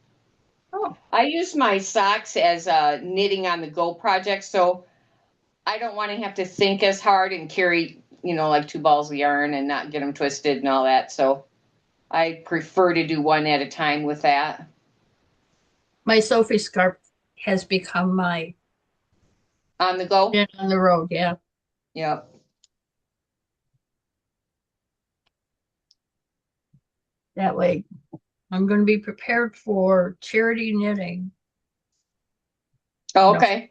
Oh, I use my socks as a knitting on the go project, so I don't want to have to think as hard and carry, like 2 balls of yarn and not get them twisted and all that. So I prefer to do one at a time with that. my Sophie scarf has become my On the go? knit on the road. Yeah. Yep. That way I'm going to be prepared for charity knitting. Oh, No. okay.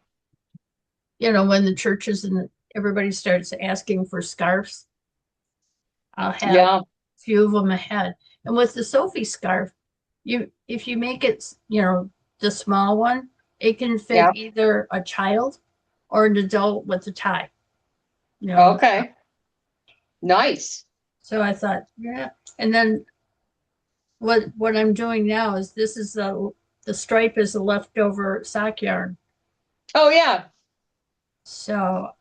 When the churches and everybody starts asking for scarves, I'll have Yeah. a few of them ahead. And with the Sophie scarf, if you make it, the small one, it can fit Yeah. either a child or an adult with a tie. You know, Okay. Nice. So I thought, yeah. And then what I'm doing now is this is the stripe is the leftover sock yarn. Oh, yeah. So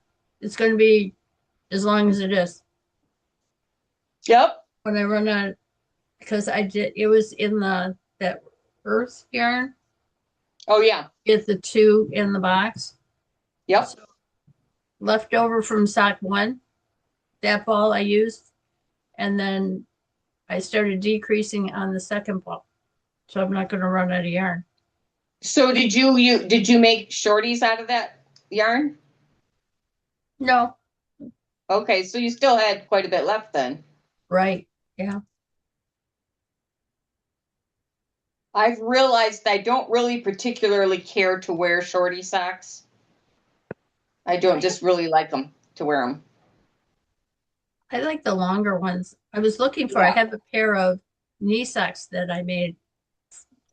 it's going to be as long as it is. Yep. When I run out, because it was in that earth yarn. Oh, yeah. Get the 2 in the box. Yep. So, left over from sock 1, that ball I used, and then I started decreasing on the second ball. So I'm not going to run out of yarn. So did you make shorties out of that yarn? No, Okay, so you still had quite a bit left then. right. Yeah. I've realized I don't really particularly care to wear shorty socks. I don't just really like them to wear them. I like the longer ones. I was looking for, I have a pair of knee socks that I made,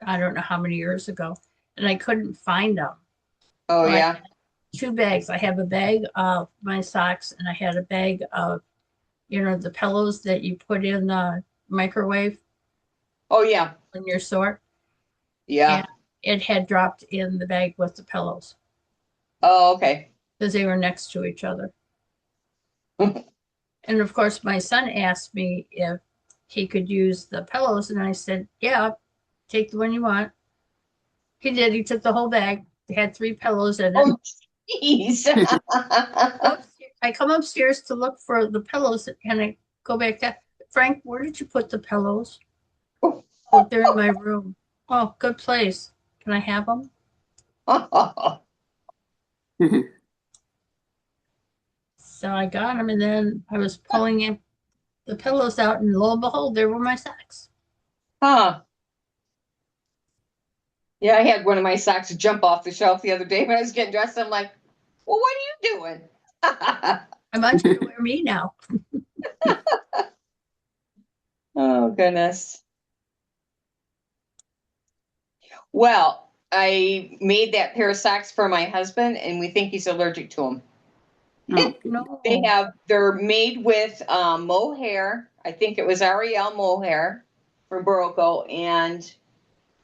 I don't know how many years ago, and I couldn't find them. Oh, So I yeah. had 2 bags. I have a bag of my socks and I had a bag of, the pillows that you put in the microwave Oh, yeah. when you're sore. Yeah. And it had dropped in the bag with the pillows Oh, okay. because they were next to each other. And of course, my son asked me if he could use the pillows, and I said, yeah, take the one you want. He did. He took the whole bag. It had 3 pillows in it. Oh, jeez. I come upstairs to look for the pillows, and I go back down. Frank, where did you put the pillows? Oh, they're in my room. Oh, good place. Can I have them? So I got them, and then I was pulling in the pillows out, and lo and behold, there were my socks. Huh. Yeah, I had one of my socks jump off the shelf the other day when I was getting dressed. I'm like, well, what are you doing? I might you to wear me now. Oh, goodness. Well, I made that pair of socks for my husband, and we think he's allergic to them. Oh, No. They're made with mohair. I think it was Ariel mohair. from Barocco, and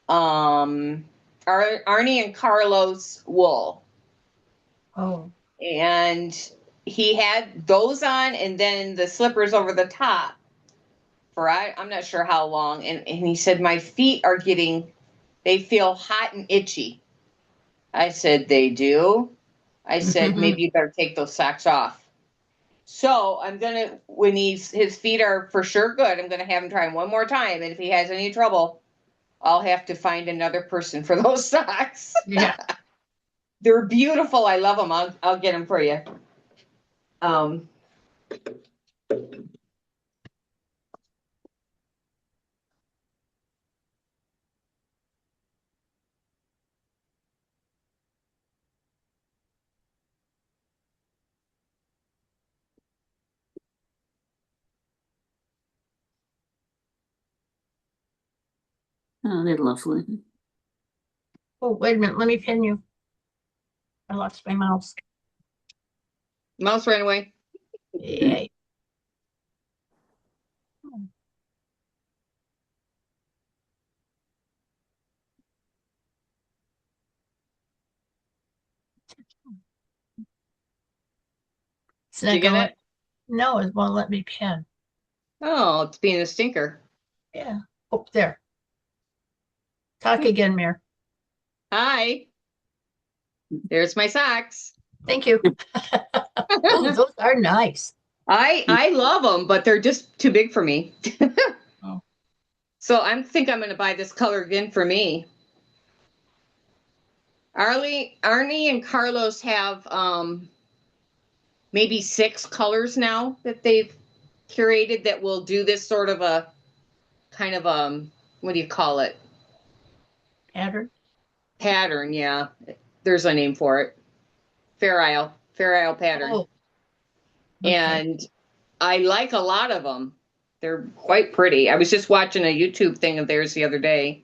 Arnie and Carlos wool. Oh, And he had those on and then the slippers over the top for I'm not sure how long. And he said, my feet are they feel hot and itchy. I said, they do? I said, maybe you better take those socks off. So I'm gonna, when his feet are for sure good, I'm gonna have him try them one more time. And if he has any trouble, I'll have to find another person for those socks. yeah. They're beautiful. I love them. I'll get them for you. Um, Oh, they're lovely. Oh, wait a minute. Let me pin you. I lost my mouse. Mouse ran away. Yay. It's Did not you get going. it? No, it won't let me pin. Oh, it's being a stinker. Yeah. Oh, there. Talk again, Mir. Hi. There's my socks. Thank you. Oh, those are nice. I love them, but they're just too big for me. Oh. So think I'm going to buy this color again for me. Arnie and Carlos have maybe 6 colors now that they've curated that will do this sort of a kind of what do you call it? Pattern. Pattern, yeah. There's a name for it. Fair Isle pattern. Oh. Okay. And I like a lot of them. They're quite pretty. I was just watching a YouTube thing of theirs the other day.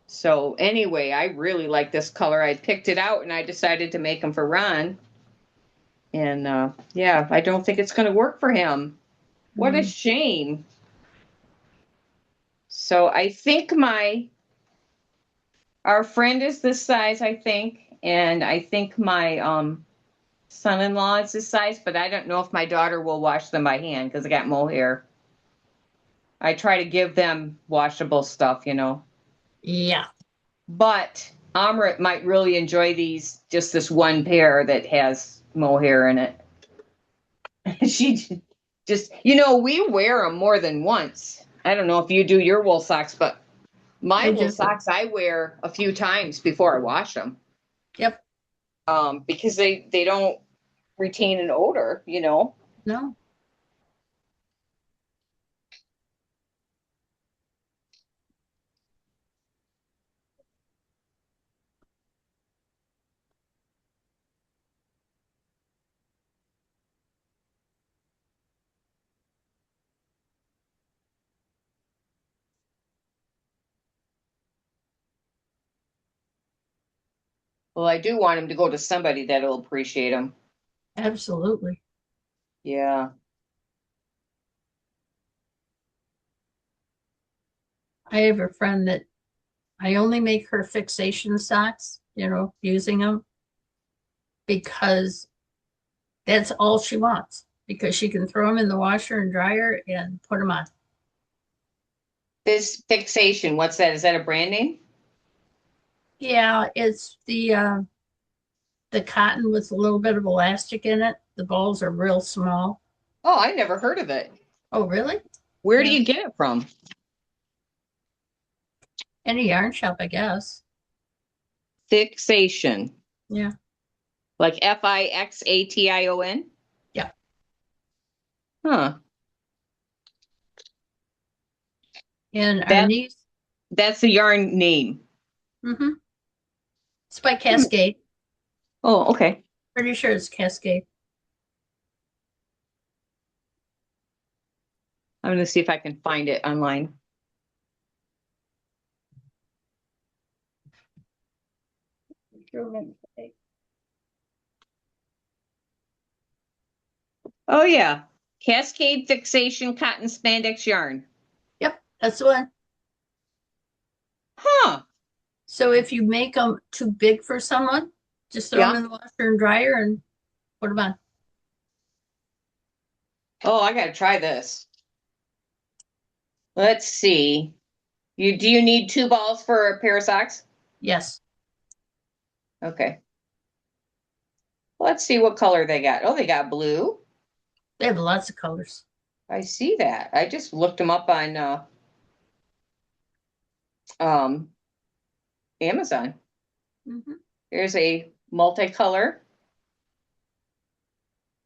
So anyway, I really like this color. I picked it out and I decided to make them for Ron. And yeah, I don't think it's going to work for him. What a shame. So I think our friend is this size, I think, and I think my son-in-law is this size, but I don't know if my daughter will wash them by hand because I got mohair. I try to give them washable stuff, Yeah. But Amrit might really enjoy just this one pair that has mohair in it. She just, we wear them more than once. I don't know if you do your wool socks, but my I wool do. socks I wear a few times before I wash them. Yep. Because they don't retain an odor, No. Well, I do want him to go to somebody that'll appreciate him. Absolutely. Yeah. I have a friend that I only make her fixation socks, using them because that's all she wants, because she can throw them in the washer and dryer and put them on. This fixation, what's that? Is that a brand name? Yeah, it's the cotton with a little bit of elastic in it. The balls are real small. Oh, I never heard of it. Oh, really? Where do Yeah. you get it from? Any yarn shop, I guess. Fixation. Yeah. Like Fixation? Yeah. Huh. And our That- niece, That's the yarn name. it's by Cascade. Oh, okay. Pretty sure it's Cascade. I'm going to see if I can find it online. Oh, yeah. Cascade Fixation Cotton Spandex Yarn. Yep, that's the one. Huh. So if you make them too big for someone, just throw them Yeah. in the washer and dryer and put them on. Oh, I gotta try this. Let's see. Do you need 2 balls for a pair of socks? Yes, Okay. Let's see what color they got. Oh, they got blue. they have lots of colors. I see that. I just looked them up on um Amazon. Mhm. There's a multicolor.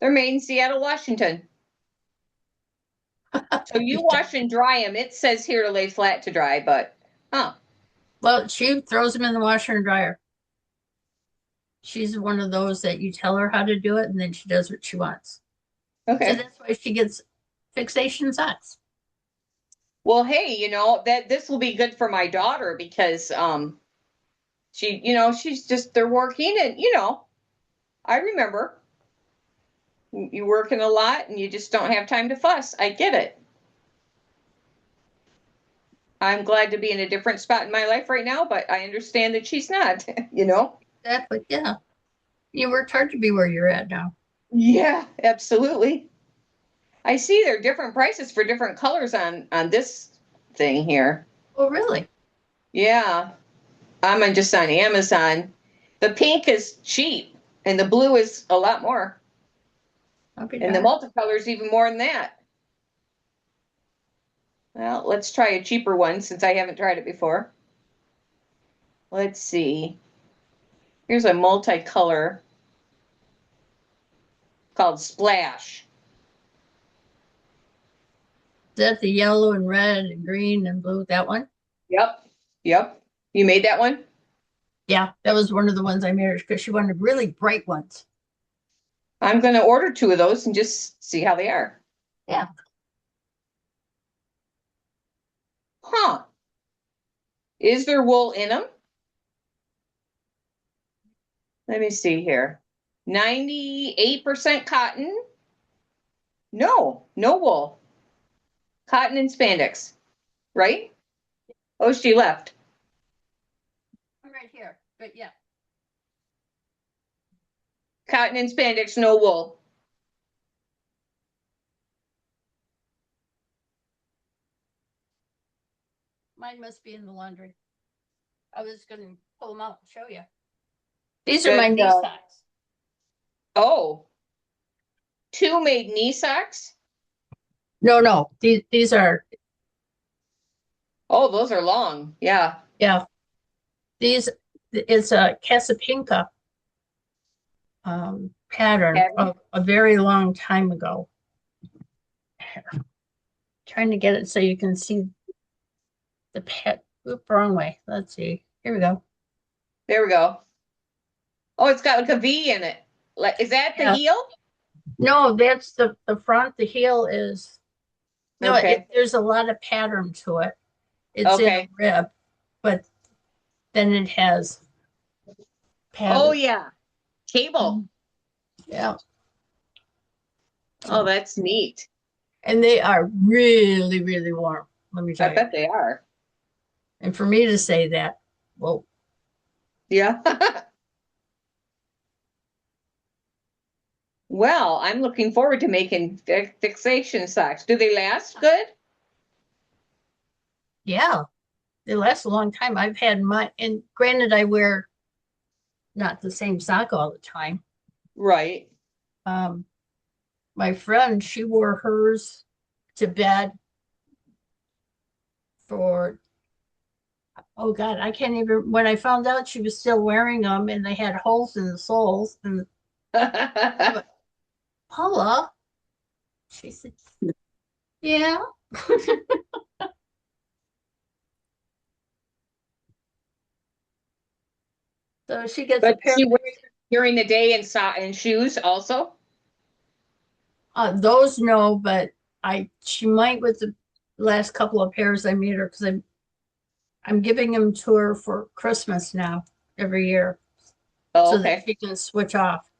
They're made in Seattle, Washington. So you wash and dry them. It says here to lay flat to dry, but Well, she throws them in the washer and dryer. She's one of those that you tell her how to do it and then she does what she wants. So okay. that's why she gets fixation socks. Well, hey, that this will be good for my daughter because she's just they're working and I remember you working a lot and you just don't have time to fuss. I get it. I'm glad to be in a different spot in my life right now, but I understand that she's not, Exactly. Yeah. You worked hard to be where you're at now. Yeah, absolutely. I see there are different prices for different colors on this thing here. Oh, really? Yeah. Just on Amazon. The pink is cheap and the blue is a lot more. I'll be And the darned. multicolor is even more than that. Well, let's try a cheaper one since I haven't tried it before. Let's see. Here's a multicolor called Splash. Is that the yellow and red and green and blue? That one? Yep. Yep. You made that one? Yeah, that was one of the ones I made her because she wanted really bright ones. I'm going to order 2 of those and just see how they are. Yeah. Huh. Is there wool in them? Let me see here. 98% cotton. No wool. Cotton and spandex, right? Oh, she left. I'm right here, but yeah. Cotton and spandex, no wool. Mine must be in the laundry. I was going to pull them out and show you. These are That, my knee socks. Oh, 2 made knee socks? No. These are, Oh, those are long. Yeah. yeah. These, it's a Casapinka pattern of a very long time ago. Trying to get it so you can see the pet. Oop, wrong way. Let's see. Here we go. There we go. Oh, it's got like a V in it. Like, is that the Yeah. heel? No, that's the front. The heel is no. Okay. There's a lot of pattern to it. It's in a Okay. rib, but then it has pattern. Oh, yeah. Cable. Yeah, Oh, that's neat. and they are really, really warm. Let me tell I you. bet they are. And for me to say that, well, Yeah. Well, I'm looking forward to making fixation socks. Do they last good? yeah, they last a long time. I've had my, and granted, I wear not the same sock all the time. Right. My friend, she wore hers to bed for, oh God, I can't even, when I found out she was still wearing them and they had holes in the soles, and Paula, she said, yeah. So she gets a But pair. she wears it during the day and shoes also? Those no, but she might with the last couple of pairs I made her because I'm giving them to her for Christmas now every year Oh, so okay. that she can switch off.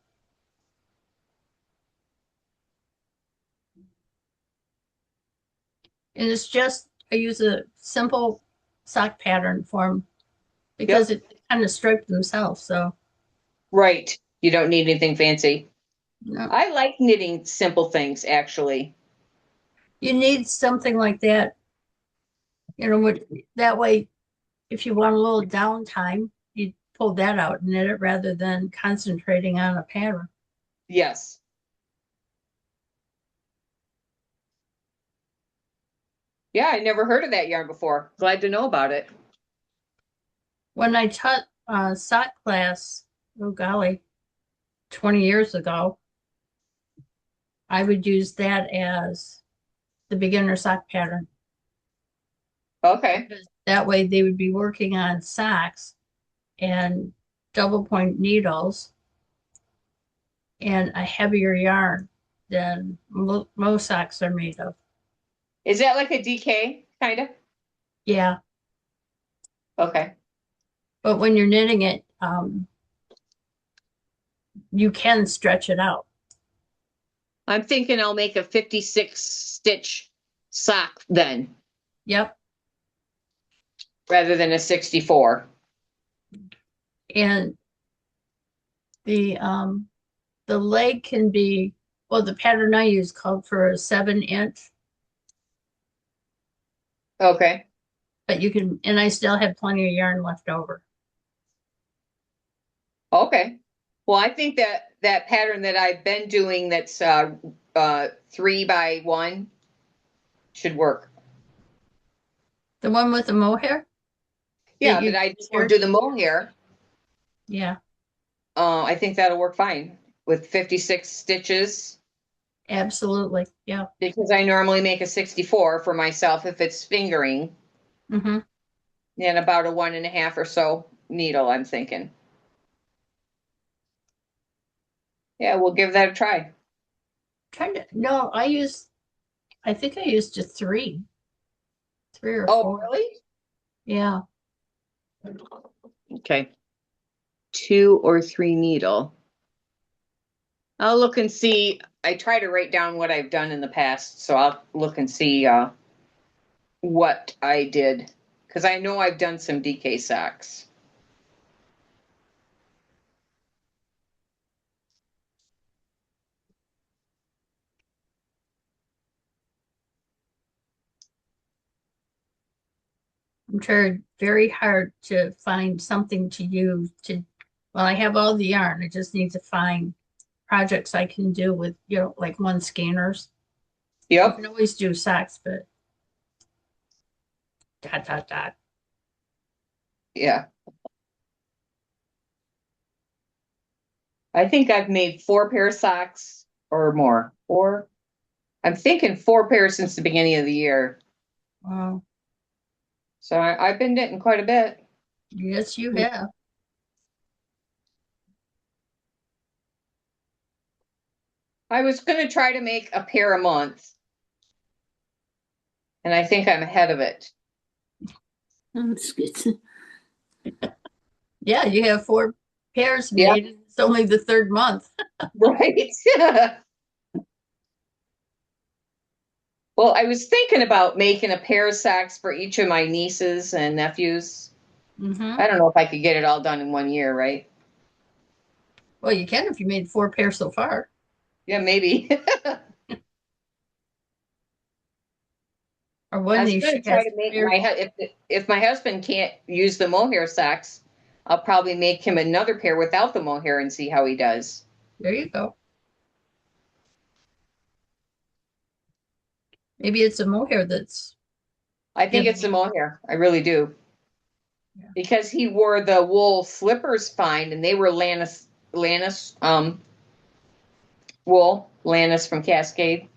And it's just I use a simple sock pattern for them because it kind of striped themselves. So, Right. You don't need anything fancy. no. I like knitting simple things, actually. You need something like that, that way, if you want a little downtime, you pull that out and knit it rather than concentrating on a pattern. Yes. Yeah, I never heard of that yarn before. Glad to know about it. When I taught sock class, oh golly, 20 years ago, I would use that as the beginner sock pattern. Okay. That way they would be working on socks and double point needles and a heavier yarn than most socks are made of. Is that like a DK kind of? Yeah, Okay. but when you're knitting it, you can stretch it out. I'm thinking I'll make a 56 stitch sock then, Yep. rather than a 64. And the leg can be, well, the pattern I use called for a 7-inch, Okay. but you can, and I still have plenty of yarn left over. Okay. Well, I think that pattern that I've been doing that's 3x1 should work. The one with the mohair? Yeah, you that I use here? do the mohair. Yeah, I think that'll work fine with 56 stitches absolutely. Yeah. because I normally make a 64 for myself if it's fingering Mm-hmm. and about a 1.5 or so needle, I'm thinking. Yeah, we'll give that a try. No, I think I used just three or Oh, four. really? Yeah. Okay. 2 or 3 needle. I'll look and see. I try to write down what I've done in the past, so I'll look and see what I did because I know I've done some DK socks. I'm trying very hard to find something to use well, I have all the yarn. I just need to find projects I can do with, like one scanners. You Yep. can always do socks, but dot, dot, dot. Yeah. I think I've made 4 pair of socks or more. 4. I'm thinking 4 pairs since the beginning of the year. Wow. So I've been knitting quite a bit. Yes, you have. I was going to try to make a pair a month. And I think I'm ahead of it. Oh, that's good. Yeah, you have 4 pairs Yeah. made. It's only the 3rd month. Right. Well, I was thinking about making a pair of socks for each of my nieces and nephews. Mm-hmm. I don't know if I could get it all done in 1 year, right? Well, you can if you made 4 pairs so far. Yeah, maybe. Or I one was niece going to try to make if my husband can't use the mohair socks, I'll probably make him another pair without the mohair and see how he does. There you go. Maybe it's a mohair that's. I think it's the mohair. I really do. Yeah. Because he wore the wool slippers fine and they were Lannis wool, Lannis from Cascade.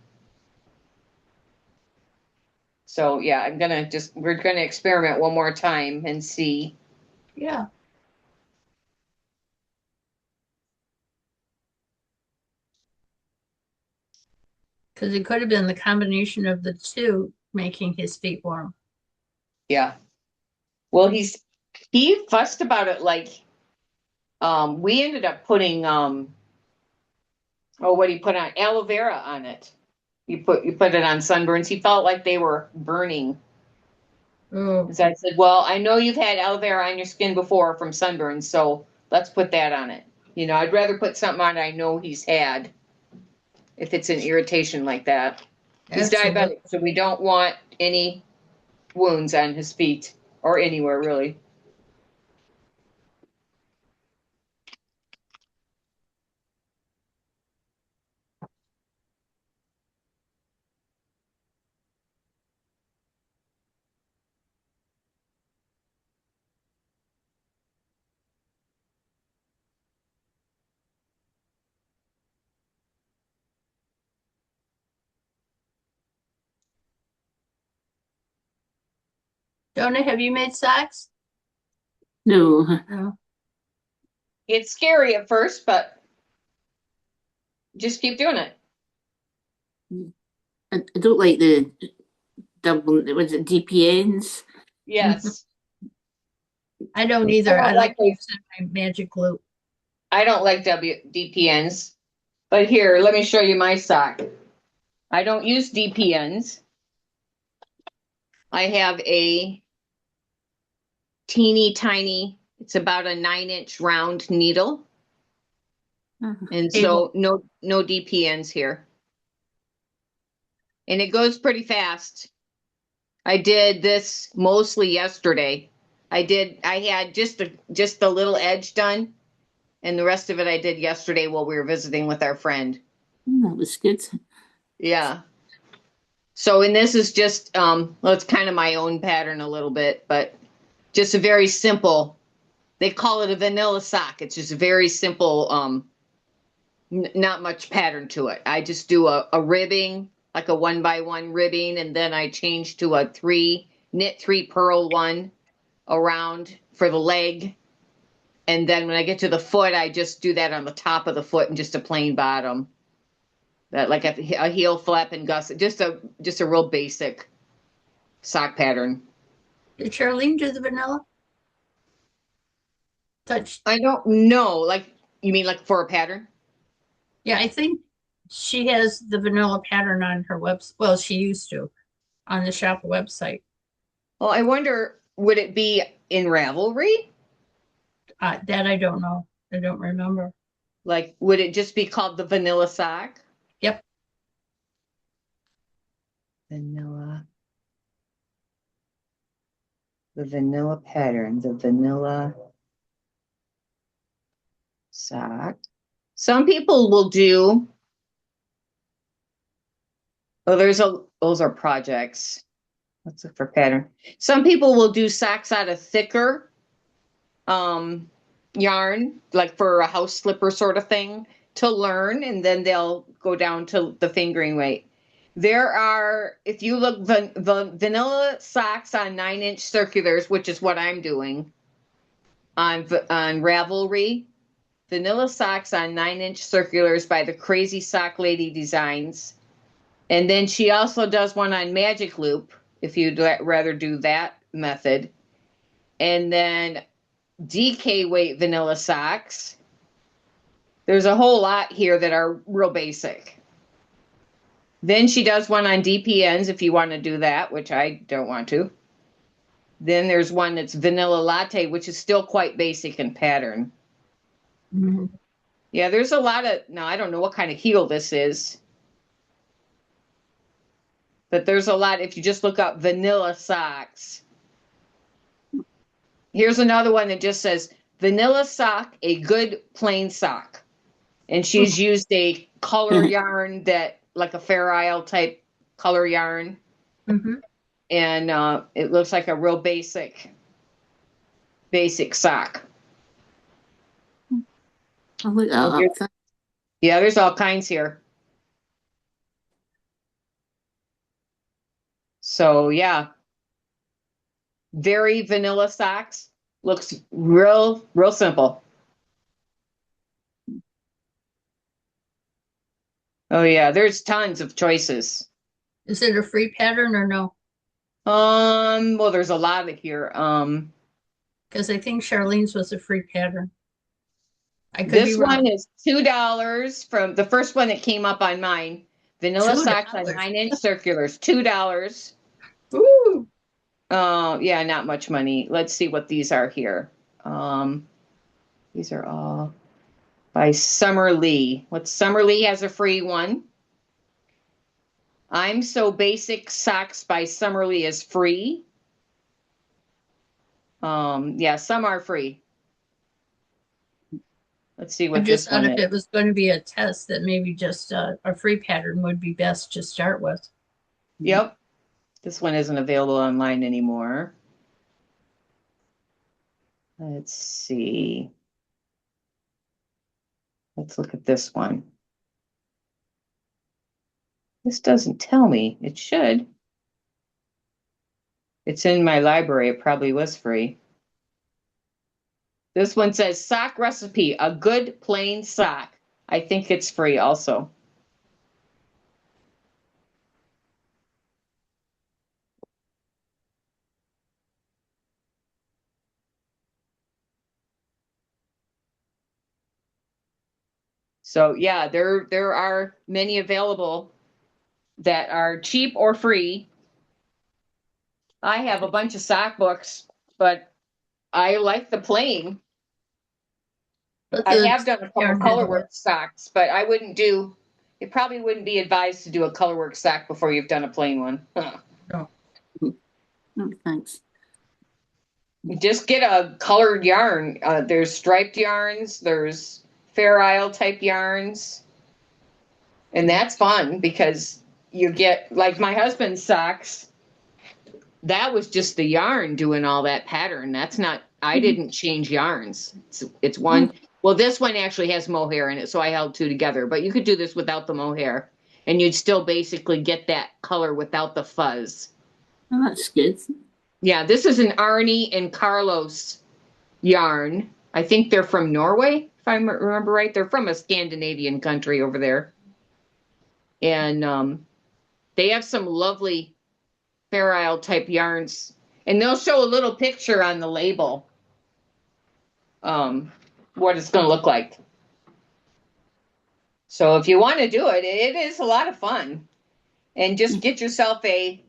So yeah, we're gonna experiment one more time and see. Yeah. Because it could have been the combination of the two making his feet warm. Yeah. Well, he fussed about it like we ended up putting what do you put on aloe vera on it. You put it on sunburns. He felt like they were burning. Oh, So I said, well, I know you've had aloe vera on your skin before from sunburn, so let's put that on it. You know, I'd rather put something on I know he's had if it's an irritation like that. He's absolutely. diabetic, so we don't want any wounds on his feet or anywhere really. Donna, have you made socks? No, No. It's scary at first, but just keep doing it. I don't like the double, was it DPNs? Yes. I don't I either. don't I like like those. using my magic glue. I don't like DPNs. But here, let me show you my sock. I don't use DPNs. I have a teeny tiny, it's about a 9-inch round needle. And so no DPNs here. And it goes pretty fast. I did this mostly yesterday. I had just the little edge done, and the rest of it I did yesterday while we were visiting with our friend. That was good. Yeah. So, and this is just, well, it's kind of my own pattern a little bit, but just a very simple, they call it a vanilla sock. It's just a very simple, not much pattern to it. I just do a ribbing, like a 1x1 ribbing, and then I change to a knit 3 purl one around for the leg. And then when I get to the foot, I just do that on the top of the foot and just a plain bottom. That like a heel flap and gusset, just a real basic sock pattern. Did Charlene do the vanilla? Touch. I don't know, like you mean like for a pattern? Yeah, I think she has the vanilla pattern on her website. Well, she used to on the shop website. Well, I wonder, would it be in Ravelry? That I don't know. I don't remember. Like, would it just be called the vanilla sock? Yep. Vanilla. The vanilla pattern, the vanilla sock. Some people will do, oh, those are projects. Let's look for pattern. Some people will do socks out of thicker yarn, like for a house slipper sort of thing to learn, and then they'll go down to the fingering weight. There are, if you look, the vanilla socks on 9-inch circulars, which is what I'm doing on Ravelry. Vanilla socks on 9-inch circulars by the Crazy Sock Lady Designs. And then she also does one on Magic Loop, if you'd rather do that method. And then DK weight vanilla socks. There's a whole lot here that are real basic. Then she does one on DPNs if you want to do that, which I don't want to. Then there's one that's vanilla latte, which is still quite basic in pattern. Mhm. Yeah, there's a lot of, now I don't know what kind of heel this is. But there's a lot, if you just look up vanilla socks. Here's another one that just says vanilla sock, a good plain sock. And she's used a color yarn that, like a Fair Isle type color yarn. Mhm. And it looks like a real basic sock. I'll look that up. Yeah, there's all kinds here. So yeah, very vanilla socks. Looks real simple. Oh yeah, there's tons of choices. Is it a free pattern or no? Well, there's a lot of here. Because I think Charlene's was a free pattern. I could This be wrong. one is $2 from the first one that came up on mine. Vanilla socks on $2. 9-inch circulars, $2. Ooh. Yeah, not much money. Let's see what these are here. These are all by Summer Lee. Summer Lee has a free one. I'm So Basic Socks by Summer Lee is free. Yeah, some are free. Let's see I what just this thought one if is. it was going to be a test, that maybe just a free pattern would be best to start with. Yep. This one isn't available online anymore. Let's see. Let's look at this one. This doesn't tell me. It should. It's in my library. It probably was free. This one says sock recipe, a good plain sock. I think it's free also. So yeah, there are many available that are cheap or free. I have a bunch of sock books, but I like the plain. But I the have done a couple yarn colorwork socks, but I wouldn't do. It probably wouldn't be advised to do a colorwork sock before you've done a plain one. no. Oh, thanks. Just get a colored yarn. There's striped yarns. There's Fair Isle type yarns, and that's fun because you get like my husband's socks. That was just the yarn doing all that pattern. That's not. I didn't change yarns. It's one. Well, this one actually has mohair in it, so I held two together. But you could do this without the mohair, and you'd still basically get that color without the fuzz. Oh, that's good. Yeah, this is an Arnie and Carlos yarn. I think they're from Norway, if I remember right. They're from a Scandinavian country over there. And they have some lovely Fair Isle type yarns. And they'll show a little picture on the label what it's going to look like. So if you want to do it, it is a lot of fun. And just get yourself a.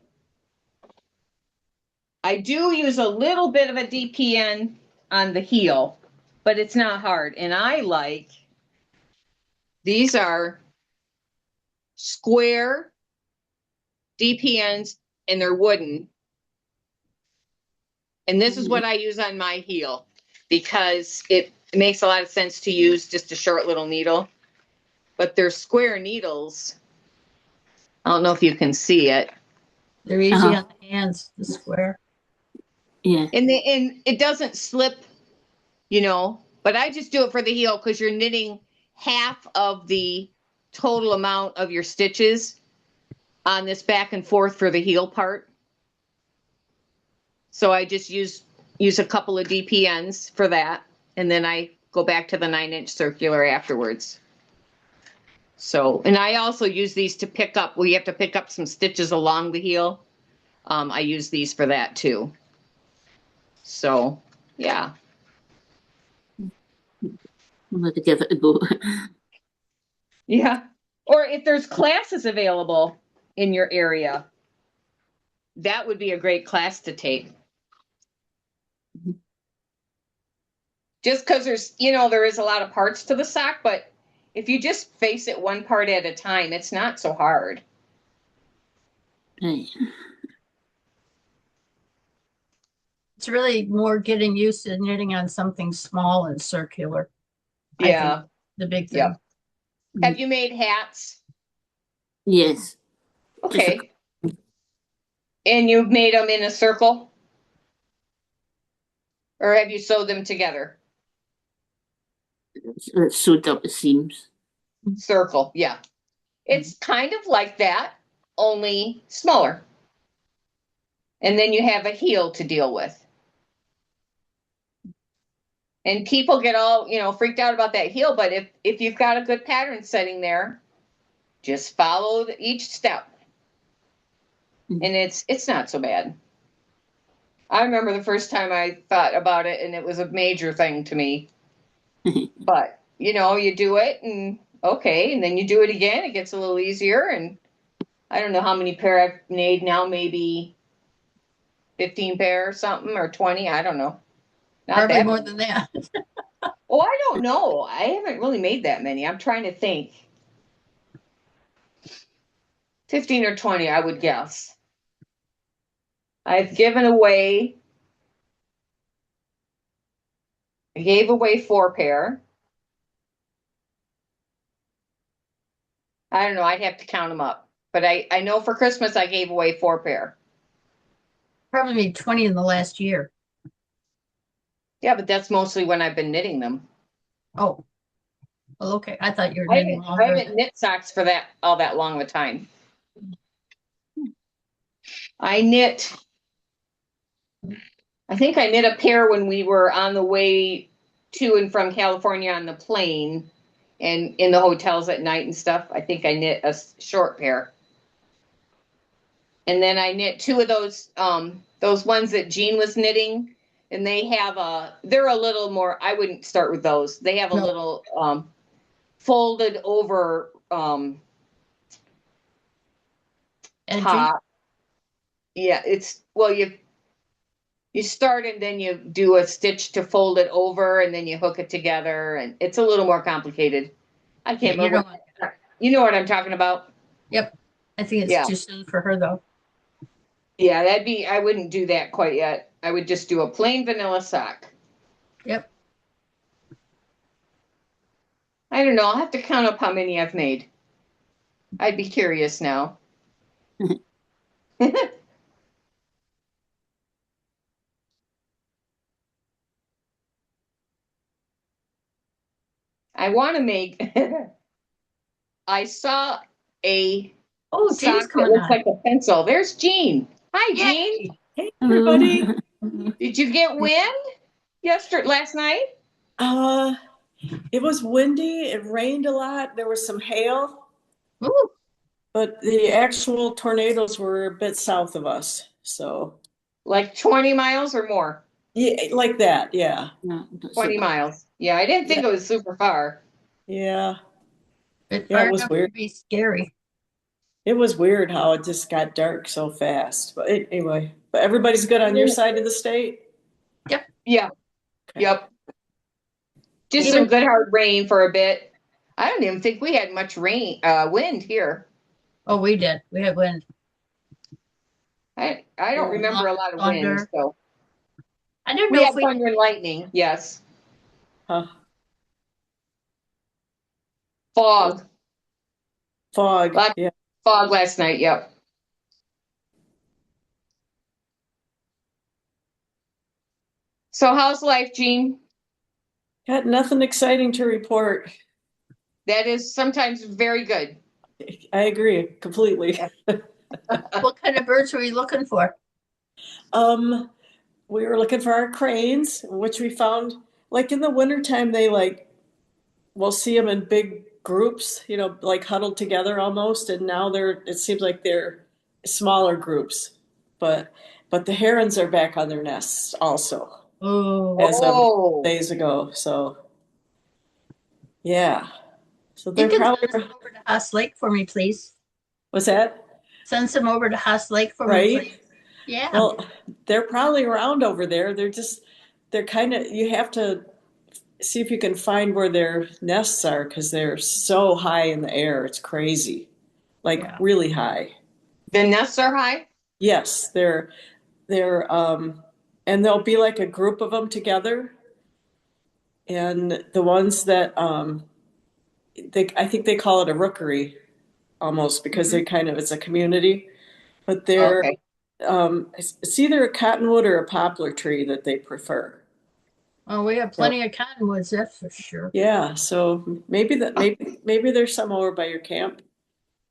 I do use a little bit of a DPN on the heel, but it's not hard. And I like, these are square DPNs and they're wooden. And this is what I use on my heel because it makes a lot of sense to use just a short little needle. But they're square needles. I don't know if you can see it. They're easy on the hands, the square. Yeah. And it doesn't slip, but I just do it for the heel because you're knitting half of the total amount of your stitches on this back and forth for the heel part. So I just use a couple of DPNs for that. And then I go back to the 9-inch circular afterwards. So, and I also use these to pick up, you have to pick up some stitches along the heel. I use these for that too. So, yeah. I'm going to give it a go. Yeah. Or if there's classes available in your area, that would be a great class to take. Just because there is a lot of parts to the sock, but if you just face it one part at a time, it's not so hard. Right. It's really more getting used to knitting on something small and circular. I Yeah. think the big thing. Yep. Have you made hats? Yes. Okay. And you've made them in a circle? Or have you sewed them together? It's sewed up, it seems. Circle, yeah. It's kind of like that, only smaller. And then you have a heel to deal with. And people get all, freaked out about that heel, but if you've got a good pattern setting there, just follow each step. And it's not so bad. I remember the first time I thought about it and it was a major thing to me. But, you do it and okay, and then you do it again, it gets a little easier. And I don't know how many pair I've made now, maybe 15 pair or something, or 20, I don't know. Not Probably that more many. than that. Oh, I don't know. I haven't really made that many. I'm trying to think. 15 or 20, I would guess. I've given away, I gave away 4 pair. I don't know. I'd have to count them up. But I know for Christmas I gave away 4 pair. Probably made 20 in the last year. Yeah, but that's mostly when I've been knitting them. Oh, well, okay. I thought you were I knitting haven't, I longer. haven't knit socks for that all that long of a time. I knit. I think I knit a pair when we were on the way to and from California on the plane and in the hotels at night and stuff. I think I knit a short pair. And then I knit 2 of those ones that Jean was knitting, and they're a little more, I wouldn't start with those. They have a No. little folded over And top. Yeah, you start and then you do a stitch to fold it over and then you hook it together, and it's a little more complicated. I can't you remember. You know what I'm talking about? Yep. I think it's Yeah. too soon for her though. Yeah, I wouldn't do that quite yet. I would just do a plain vanilla sock. Yep. I don't know. I'll have to count up how many I've made. I'd be curious now. I want to make. I saw a Oh, Jean's sock that coming looks on. like a pencil. There's Jean. Hi, Jean. Yay. Hey, everybody. Did you get wind last night? Uh, it was windy. It rained a lot. There was some hail, Ooh, but the actual tornadoes were a bit south of us. So, Like 20 miles or more? yeah, like that. Yeah. No, 20 miles. Yeah, I didn't think it was super far. Yeah. it's Yeah, far it was enough weird. to be scary. It was weird how it just got dark so fast. But anyway, but everybody's good on your side of the state? Yeah. Okay. Yep. Just Even- some good hard rain for a bit. I don't even think we had much wind here. Oh, we did. We had wind. I don't Oh, remember a lot of thunder. wind. So I didn't we know had if we thunder and lightning. Yes. Huh. Fog. Fog. Lot- Yeah. Fog last night. Yep. So how's life, Jean? Got nothing exciting to report. That is sometimes very good. I agree completely. what kind of birds were you looking for? We were looking for our cranes, which we found like in the wintertime, we'll see them in big groups, like huddled together almost. And now it seems like they're smaller groups, but the herons are back on their nests also Oh, as of Oh, days ago. So yeah, so you they're can probably, send some over to Haas Lake for me, please. what's that? Send some over to Haas Lake for me, Right? please. Yeah. Well, they're probably around over there. They're kind of, you have to see if you can find where their nests are because they're so high in the air. It's crazy. Like Yeah. really high. the nests are high? Yes, and there'll be like a group of them together. And the ones that, I think they call it a rookery almost because it's a community, but they're, Okay. it's either a cottonwood or a poplar tree that they prefer. Oh, we have plenty of cottonwoods, that's for sure. Yeah, so maybe there's some over by your camp.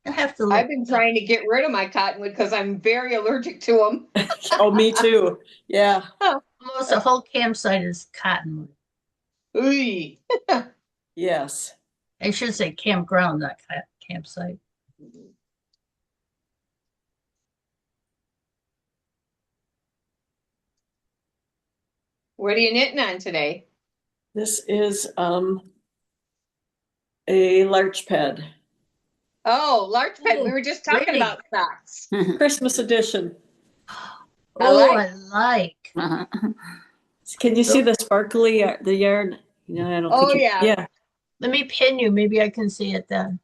I have to look. I've been trying to get rid of my cottonwood because I'm very allergic to them. Oh, me too. Yeah. Almost the whole campsite is cottonwood. Ooh. Yes. I should say campground, not campsite. What are you knitting on today? This is a larch ped, Oh, larch pet. We Oh, were just talking really? about socks. Christmas edition. Oh, like. I like. Uh-huh. Can you see the sparkly, the yarn? No, I don't Oh, think you, yeah. yeah. Let me pin you. Maybe I can see it then.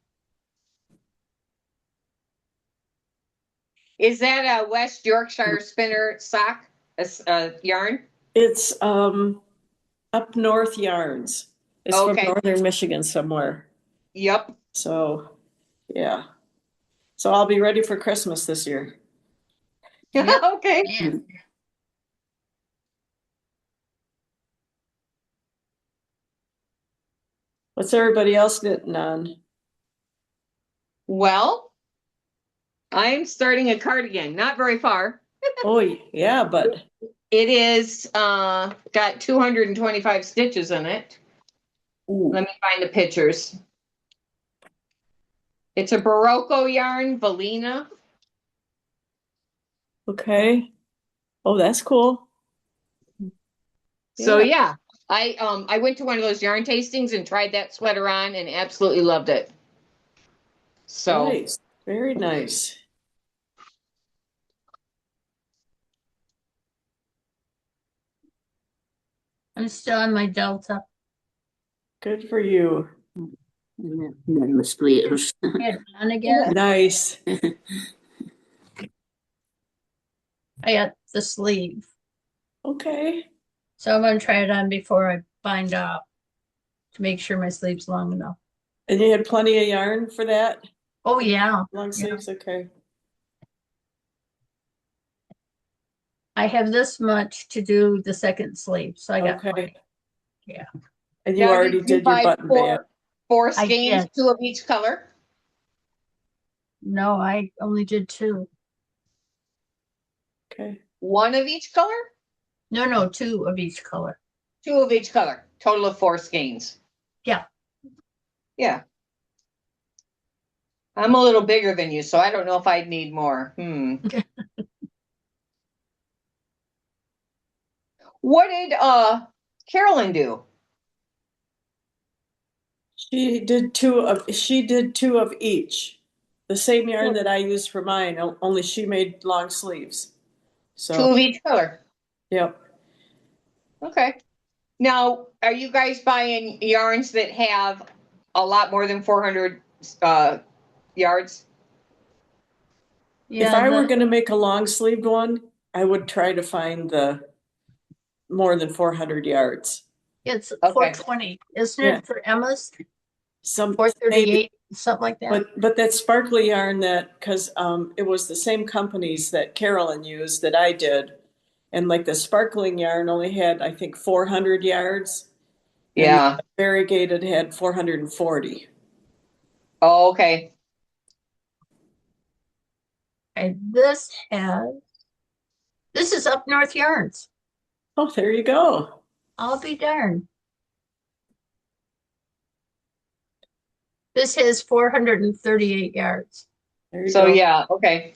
Is that a West Yorkshire spinner sock, a yarn? It's up north yarns. It's from Okay. northern Michigan somewhere. Yep. So yeah. So I'll be ready for Christmas this year. Yep. Okay. Yeah. What's everybody else knitting on? Well, I'm starting a cardigan, not very far. Oh yeah, but It is got 225 stitches in it. ooh, Let me find the pictures. It's a Barocco yarn, Valina. okay. Oh, that's cool. So Yeah. yeah, I went to one of those yarn tastings and tried that sweater on and absolutely loved it. So Nice. Very nice. I'm still on my Delta. Good for you. And then the squares. Hit on again. Nice. I got the sleeve. Okay. So I'm gonna try it on before I bind up to make sure my sleeve's long enough. And you had plenty of yarn for that? Oh yeah. Long sleeves, okay. I I have this much to do the second sleeve, so I got Okay. plenty. Yeah. And you now already did you did your buy button band. four I skeins, did. 2 of each color? No, I only did 2. Okay. 1 of each color? No, 2 of each color. 2 of each color. Total of 4 skeins. Yeah. Yeah. I'm a little bigger than you, so I don't know if I'd need more. What did Carolyn do? She did two of each. The same yarn that I used for mine, only she made long sleeves. 2 So, of each color. yep. Okay. Now, are you guys buying yarns that have a lot more than 400 yards? If Yeah, I were going to make a long sleeved one, I would try to find the more than 400 yards. it's Okay. 420, isn't Yeah. it, for Emma's? Some maybe, 438, something like that. but that sparkly yarn that because it was the same companies that Carolyn used that I did, and like the sparkling yarn only had I think 400 yards, and Yeah. the variegated had 440. Oh, okay. And this is Up North Yarns. Oh, there you go. I'll be darned. This has 438 yards, There you So go. yeah, okay.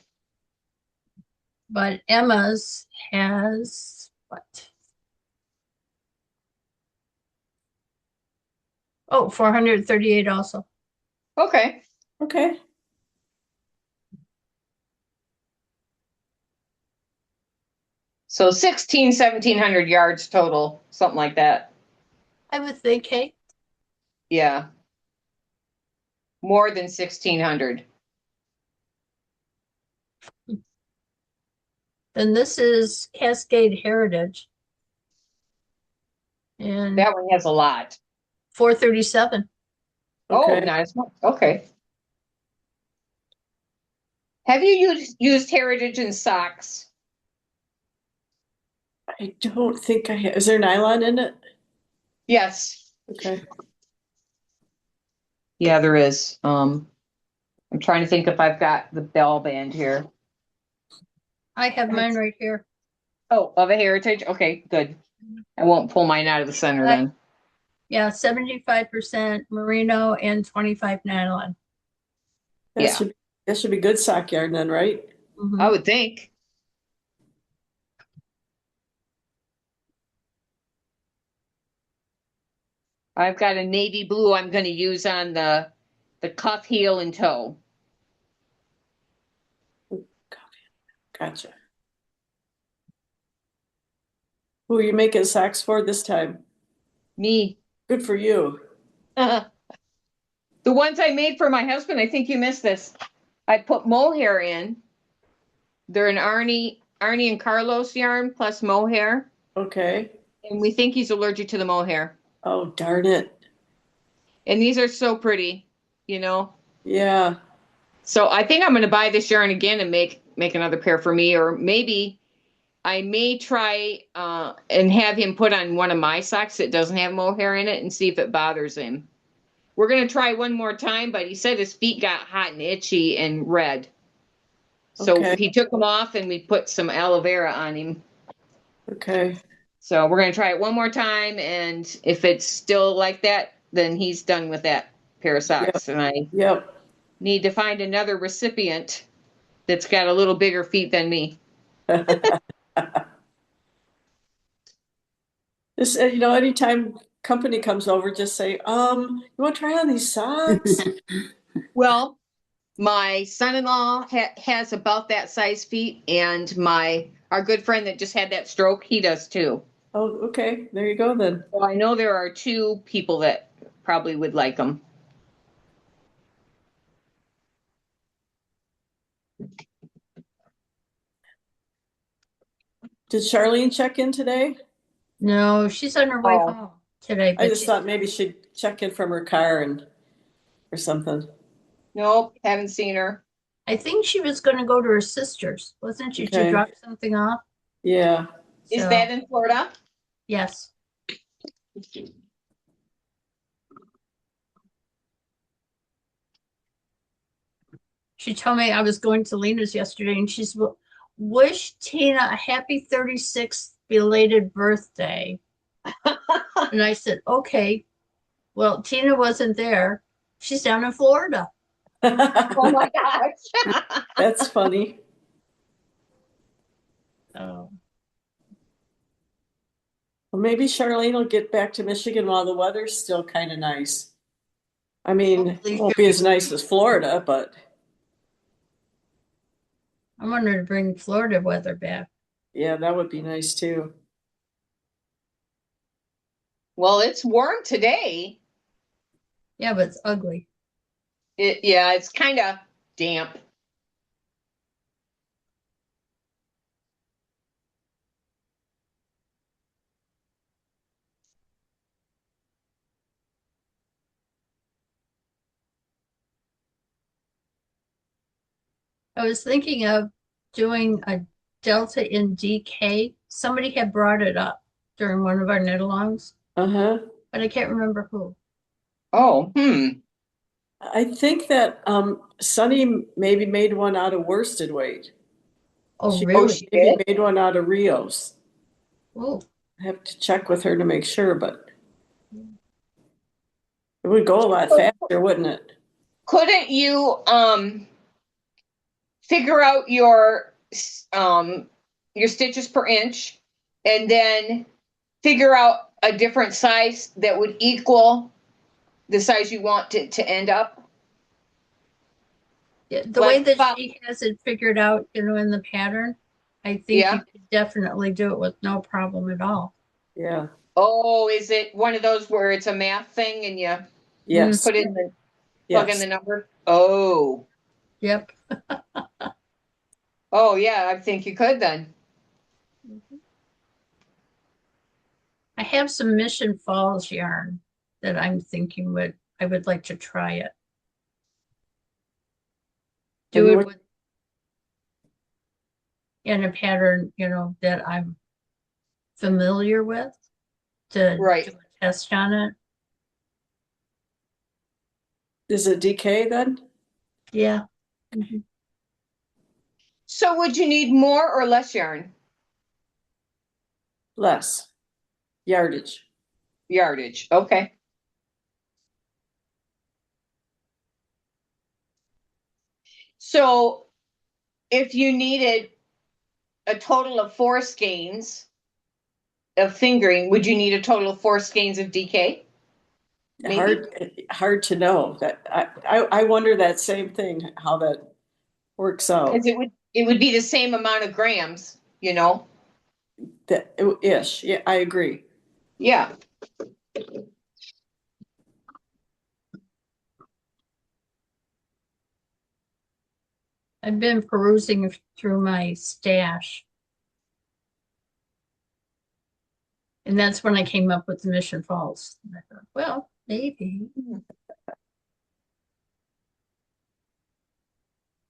but Emma's has what? Oh, 438 also. Okay. Okay. So 1700 yards total, something like that. I would think, hey, Yeah. More than 1600. then this is Cascade Heritage. And That one has a lot. 437. Oh, Okay. nice. Okay. Have you used Heritage in socks? I don't think I have. Is there nylon in it? Yes. Okay. Yeah, there is. I'm trying to think if I've got the bell band here. I have mine right here. Oh, of a Heritage? Okay, good. I won't pull mine out of the center then. Yeah, 75% merino and 25 nylon. Yeah. That should be good sock yarn then, right? Mhm. I would think. I've got a navy blue I'm going to use on the cuff, heel, and toe. Gotcha. Who are you making socks for this time? Me. Good for you. The ones I made for my husband, I think you missed this. I put mohair in. They're an Arnie and Carlos yarn plus mohair. Okay. And we think he's allergic to the mohair. Oh, darn it. And these are so pretty, you know. Yeah. So I think I'm going to buy this yarn again and make another pair for me, or maybe I may try and have him put on one of my socks that doesn't have mohair in it and see if it bothers him. We're going to try one more time, but he said his feet got hot and itchy and red. So Okay. he took them off and we put some aloe vera on him. Okay. So we're going to try it one more time. And if it's still like that, then he's done with that pair of socks. And I Yep. need to find another recipient that's got a little bigger feet than me. This, anytime company comes over, just say, you want to try on these socks? Well, my son-in-law has about that size feet, and our good friend that just had that stroke, he does too. Oh, okay. There you go then. So I know there are 2 people that probably would like them. Did Charlene check in today? No, she's on her way Oh. home today, I but just thought maybe she'd check in from her car or something. Nope, haven't seen her. I think she was going to go to her sister's, wasn't she? Okay. To drop something off. Yeah. Is So, that in Florida? yes. She told me I was going to Lena's yesterday, and she's wish Tina a happy 36th belated birthday. And I said, okay. Well, Tina wasn't there. She's down in Florida. Oh my gosh. That's funny. Oh. Well, maybe Charlene will get back to Michigan while the weather's still kind of nice. I mean, Hopefully it won't be as nice as Florida, but I wanted to bring Florida weather back. yeah, that would be nice too. Well, it's warm today. Yeah, but it's ugly. Yeah, it's kind of damp. I was thinking of doing a Delta in DK. Somebody had brought it up during one of our knit-alongs, Uh-huh. but I can't remember who. Oh, I think that Sunny maybe made one out of worsted weight. Oh, She really? maybe made one out of Rios. Oh, I have to check with her to make sure, but it would go a lot faster, wouldn't it? couldn't you figure out your stitches per inch and then figure out a different size that would equal the size you want to end up? yeah, the way Like that she has it figured out, in the pattern, I think Yeah. you could definitely do it with no problem at all. Yeah. Oh, is it one of those where it's a math thing and you Yes. put in the plug in Yes. the number? Oh. Yep. Oh yeah, I think you could then. I have some Mission Falls yarn that I'm thinking I would like to try it. Do And it what- with in a pattern, that I'm familiar with to Right. do a test on it. Is it DK then? Yeah. So would you need more or less yarn? Less yardage. Yardage. Okay. So if you needed a total of 4 skeins of fingering, would you need a total of 4 skeins of DK? Maybe. Hard to know. That I wonder that same thing, how that works out. Because it would be the same amount of grams, that ish. Yeah, I agree. Yeah. I've been perusing through my stash. And that's when I came up with Mission Falls. And I thought, well, maybe.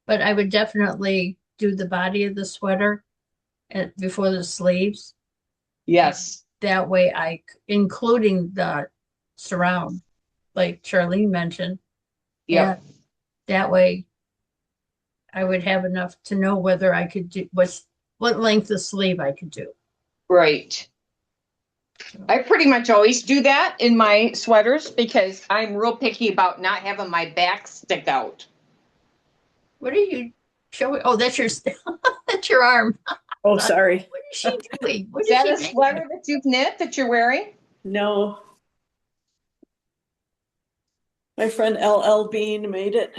But I would definitely do the body of the sweater before the sleeves. Yes. That way including the surround, like Charlene mentioned. Yep. And that way I would have enough to know whether I could do what length of sleeve I could do. Right. I pretty much always do that in my sweaters because I'm real picky about not having my back stick out. What are you showing? Oh, that's your that's your arm. Oh, sorry. What is she doing? What Is is that she a making? sweater that you've knit that you're wearing? No. My friend LL Bean made it.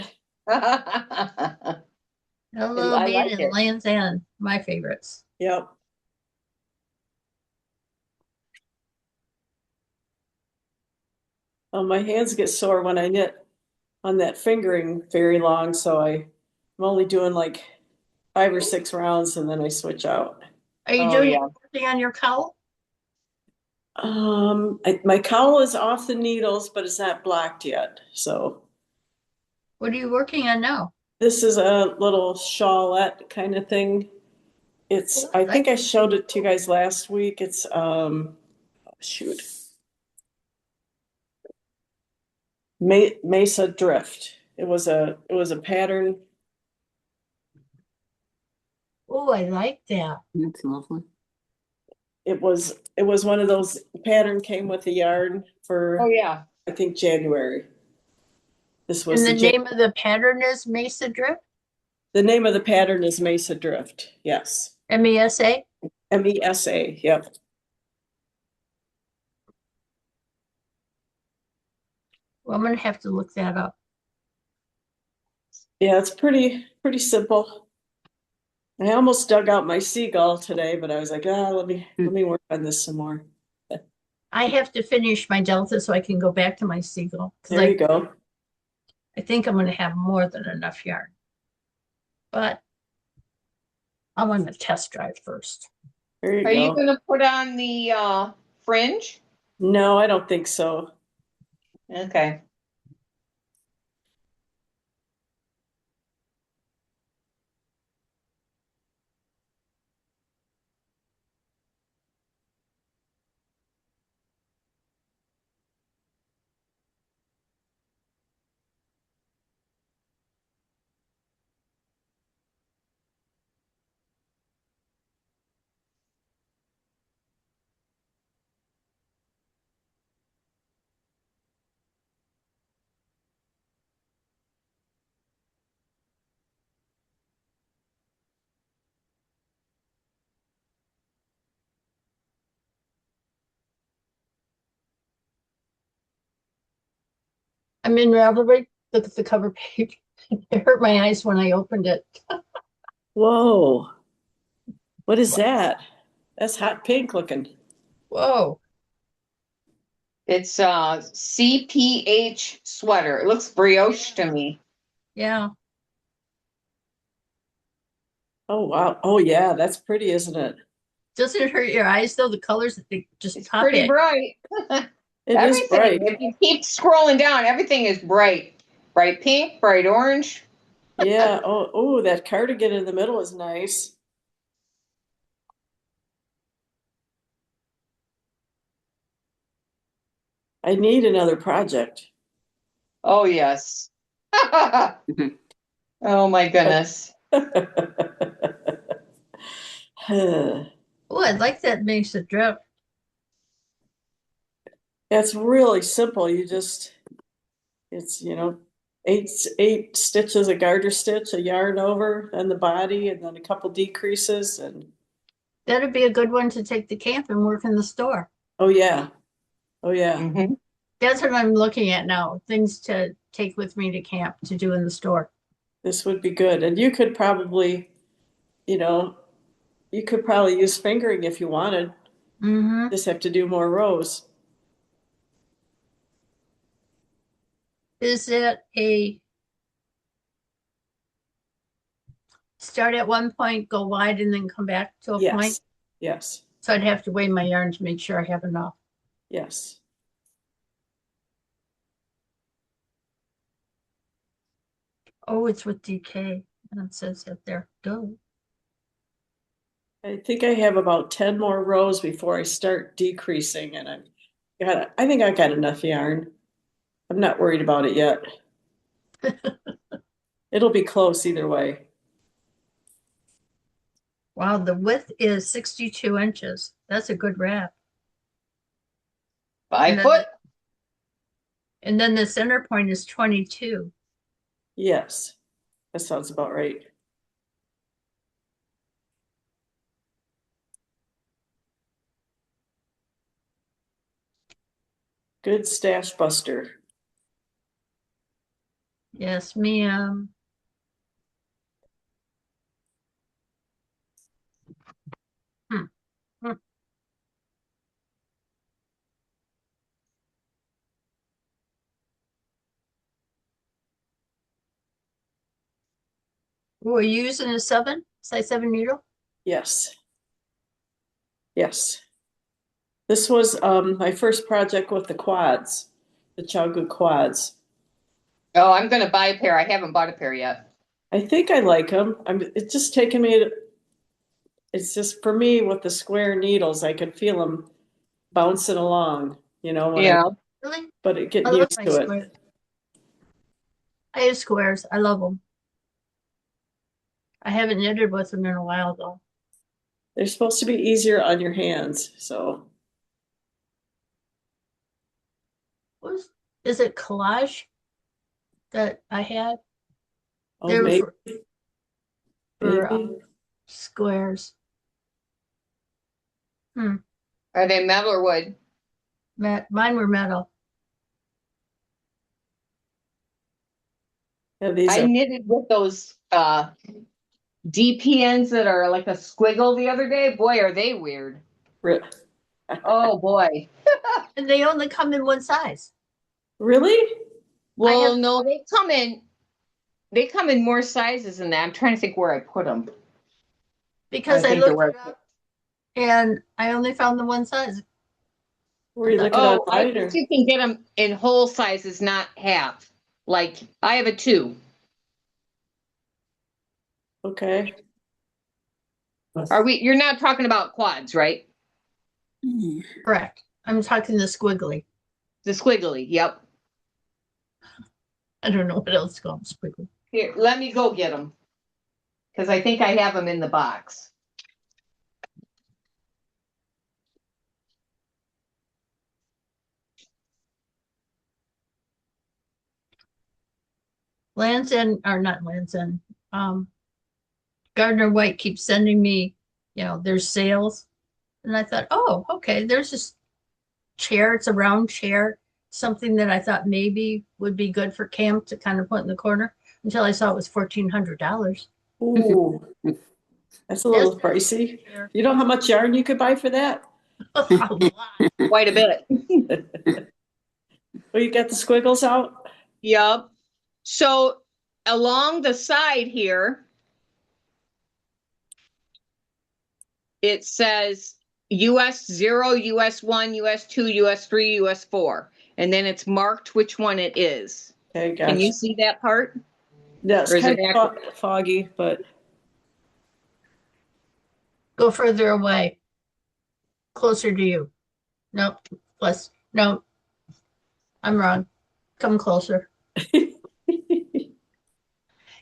I Hello, like Bean and it. Land's End, my favorites. Yep. Oh, my hands get sore when I knit on that fingering very long, so I'm only doing like 5 or 6 rounds and then I switch out. Are you Oh, doing yeah. anything on your cowl? My cowl is off the needles, but it's not blocked yet. So What are you working on now? this is a little shawlette kind of thing. I think I showed it to you guys last week. It's shoot. Mesa Drift. It was a pattern. Oh, I like that. That's lovely. It was one of those pattern came with the yarn for Oh, yeah. I think January. This was And the name of the pattern is Mesa Drift? the name of the pattern is Mesa Drift. Yes. MESA? MESA. Yep. Well, I'm gonna have to look that up. Yeah, it's pretty simple. I almost dug out my seagull today, but I was like, let me work on this some more. I have to finish my Delta so I can go back to my Seagull. There you go. I think I'm gonna have more than enough yarn. But I want to test drive first. There you Are you go. going to put on the fringe? No, I don't think so. Okay. I'm in Ravelry. Look at the cover page. It hurt my eyes when I opened it. Whoa. What is that? That's hot pink looking. Whoa. It's a CPH sweater. It looks brioche to me. Yeah. Oh wow. Oh yeah, that's pretty, isn't it? Doesn't it hurt your eyes though? The colors they just It's pop pretty in. bright. It is Everything. bright. If you keep scrolling down, everything is bright. Bright pink, bright orange. Yeah. Oh, that cardigan in the middle is nice. I need another project. Oh, yes. Oh, my goodness. Oh, I like that makes it drip. It's really simple. It's, 8 stitches, a garter stitch, a yarn over, and the body, and then a couple decreases. And That'd be a good one to take to camp and work in the store. oh, yeah. Oh, yeah. Mhm. That's what I'm looking at now. Things to take with me to camp to do in the store. This would be good. And you could probably, you know, you could probably use fingering if you wanted. Mm-hmm. Just have to do more rows. Is it a start at one point, go wide, and then come back to a Yes, point? yes, So I'd have to weigh my yarn to make sure I have enough. yes. Oh, it's with DK. And it says that there. Go. I think I have about 10 more rows before I start decreasing, and I think I got enough yarn. I'm not worried about it yet. It'll be close either way. Wow, the width is 62 inches. That's a good wrap. 5 And then foot. And then the center point is 22. Yes, that sounds about right. Good stash buster. Yes, ma'am. Hmm. Hmm. Were you using a size 7 needle? Yes. Yes. This was my first project with the quads, the ChiaoGoo quads. Oh, I'm gonna buy a pair. I haven't bought a pair yet. I think I like them. It's just taken me, it's just for me with the square needles, I could feel them bouncing along, Yeah. Really? but I getting love used my to it. squares. I use squares. I love them. I haven't knitted with them in a while though. They're supposed to be easier on your hands, so Is it collage that I had? oh, They were maybe, for maybe. squares. Are they metal or wood? Mine were metal. Yeah, these I are knitted with those DPNs that are like a squiggle the other day. Boy, are they weird. Oh boy. And they only come in one size. Really? Well, have- no, they come in more sizes than that. I'm trying to think where I put them. Because I I think they're looked where it up and I only found the one size. Were you looking Oh, I online or? guess you can get them in whole sizes, not half. Like I have a 2. Okay. You're not talking about quads, right? Correct. I'm talking the squiggly. The squiggly, yep. I don't know what else to call them, squiggly. Here, let me go get them. Because I think I have them in the box. Land's End, or not Land's End, Gardner White keeps sending me, there's sales. And I thought, oh, okay, there's this chair. It's a round chair, something that I thought maybe would be good for camp to kind of put in the corner until I saw it was $1,400. Ooh, that's a little pricey. You know how much yarn you could buy for that? A lot. Quite a bit. Well, you got the squiggles out? Yep. So along the side here, it says US 0, US 1, US 2, US 3, US 4. And then it's marked which one it is. Okay, Can you gotcha. see that part? Yeah, it's Or is kind it of foggy, but Go further away. Closer to you. Nope. Plus, no. I'm wrong. Come closer.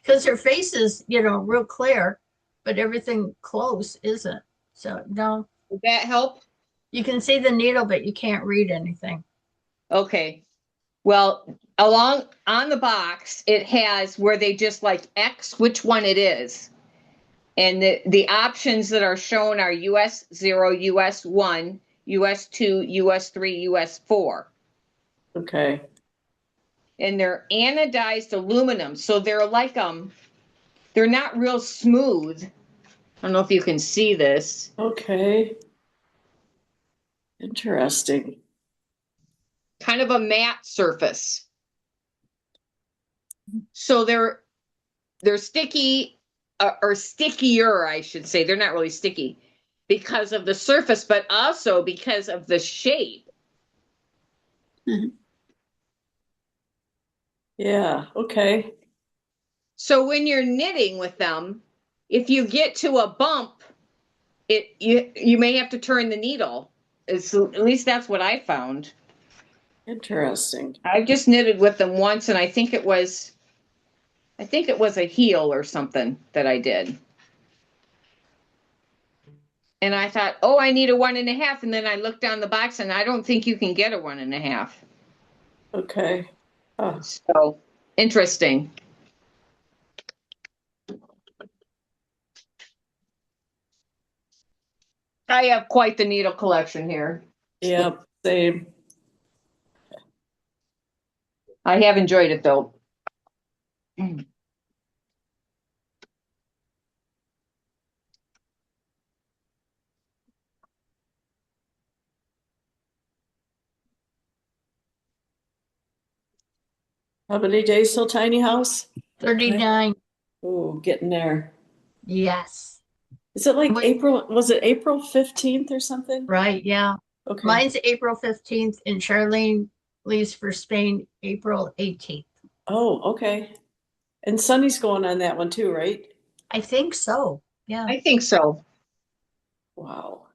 Because her face is, real clear, but everything close isn't. So, no. Does that help? You can see the needle, but you can't read anything. Okay. Well, along on the box, it has where they just like X which one it is. And the options that are shown are US 0, US 1, US 2, US 3, US 4. okay. And they're anodized aluminum. So they're like they're not real smooth, I don't know if you can see this. Okay. Interesting. Kind of a matte surface. So they're sticky or stickier, I should say. They're not really sticky because of the surface, but also because of the shape. Yeah, okay. So when you're knitting with them, if you get to a bump, you may have to turn the needle. At least that's what I found. Interesting. I just knitted with them once, and I think it was a heel or something that I did. And I thought, oh, I need a 1.5. And then I looked down the box and I don't think you can get a 1.5. Okay. Oh, So interesting. I have quite the needle collection here. yeah, same. I have enjoyed it though. How many days till tiny house? 39. Oh, getting there. Yes. Is it like Wait. April? Was it April 15th or something? Right, yeah. Okay. Mine's April 15th and Charlene leaves for Spain April 18th. Oh, okay. And Sunny's going on that one too, right? I think so. Yeah. I think so. Wow.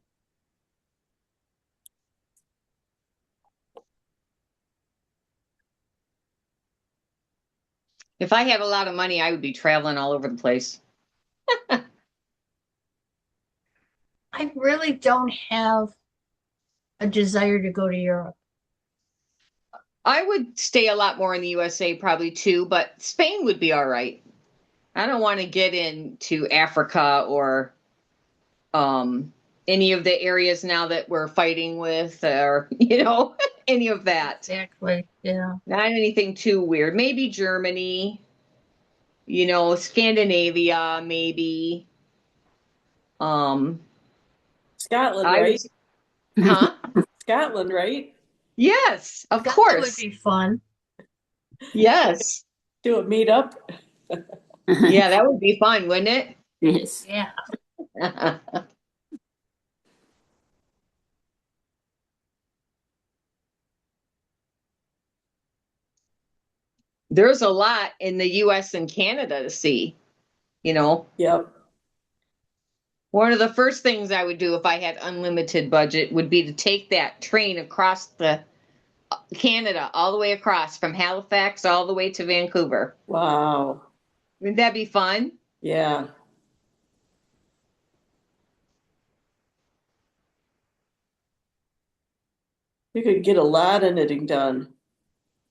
If I had a lot of money, I would be traveling all over the place. I really don't have a desire to go to Europe. I would stay a lot more in the USA probably too, but Spain would be all right. I don't want to get into Africa or any of the areas now that we're fighting with or any of that. Exactly. Yeah. Not anything too weird. Maybe Germany, Scandinavia, maybe. Um Scotland, I right? was huh? Scotland, right? Yes, of That would course. be fun. Yes. Do a meetup. Yeah, that would be fun, wouldn't Yes. Yeah. it? There's a lot in the US and Canada to see, you know. Yep. One of the first things I would do if I had unlimited budget would be to take that train across the Canada, all the way across from Halifax all the way to Vancouver. Wow. Wouldn't that be fun? Yeah. You could get a lot of knitting done.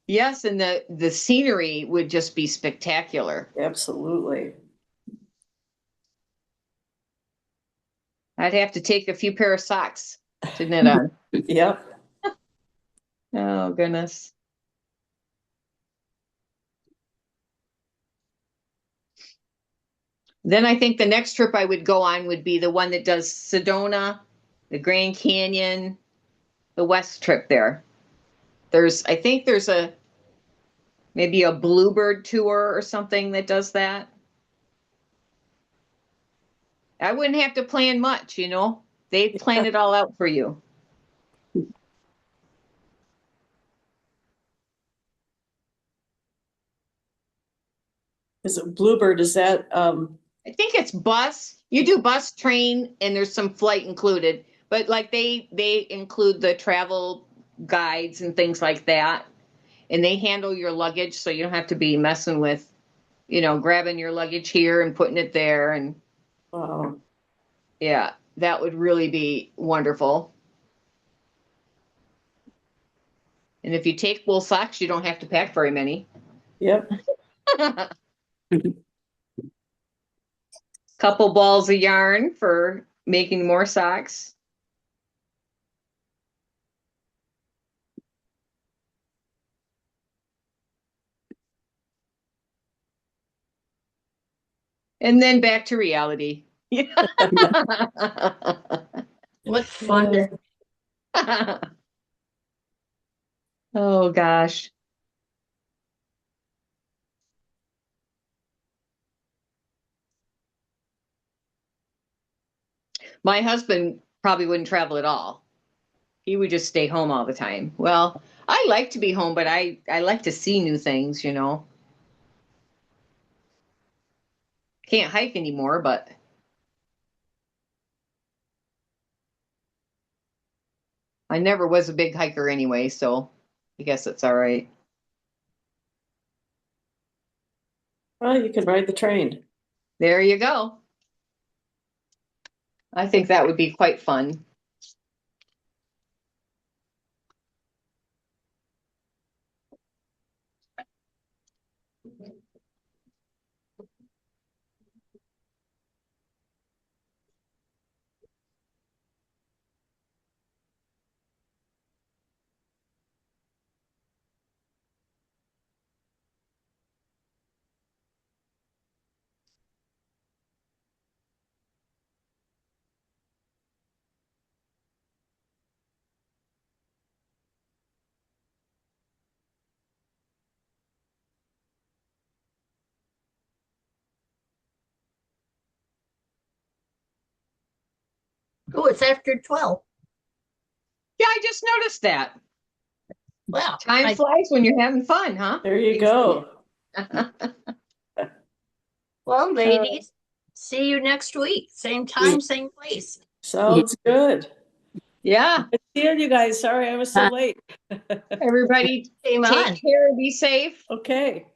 Yes, and the scenery would just be spectacular. Absolutely. I'd have to take a few pair of socks to knit on. Yep. Oh, goodness. Then I think the next trip I would go on would be the one that does Sedona, the Grand Canyon, the West trip there. I think there's maybe a Bluebird tour or something that does that. I wouldn't have to plan much, They plan it all out for you. Is it Bluebird? Is that I think it's bus. You do bus, train, and there's some flight included. But like they include the travel guides and things like that. And they handle your luggage so you don't have to be messing with, grabbing your luggage here and putting it there. And wow. yeah, that would really be wonderful. And if you take wool socks, you don't have to pack very many. Yep. Couple balls of yarn for making more socks. And then back to reality. What's fun? Oh gosh. My husband probably wouldn't travel at all. He would just stay home all the time. Well, I like to be home, but I like to see new things, you know. Can't hike anymore, but I never was a big hiker anyway, so I guess it's all right. Well, you can ride the train. There you go. I think that would be quite fun. Oh, it's after 12. Yeah, I just noticed that. Well, Time flies when you're having fun, huh? There you go. well, ladies, see you next week. Same time, same place. Sounds good. Yeah. Good seeing you guys. Sorry I was so late. Everybody Game on. take care, be safe. Okay.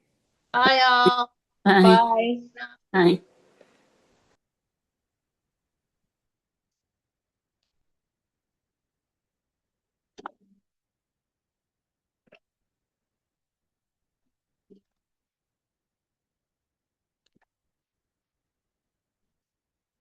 Bye, all. Bye. Bye. Bye.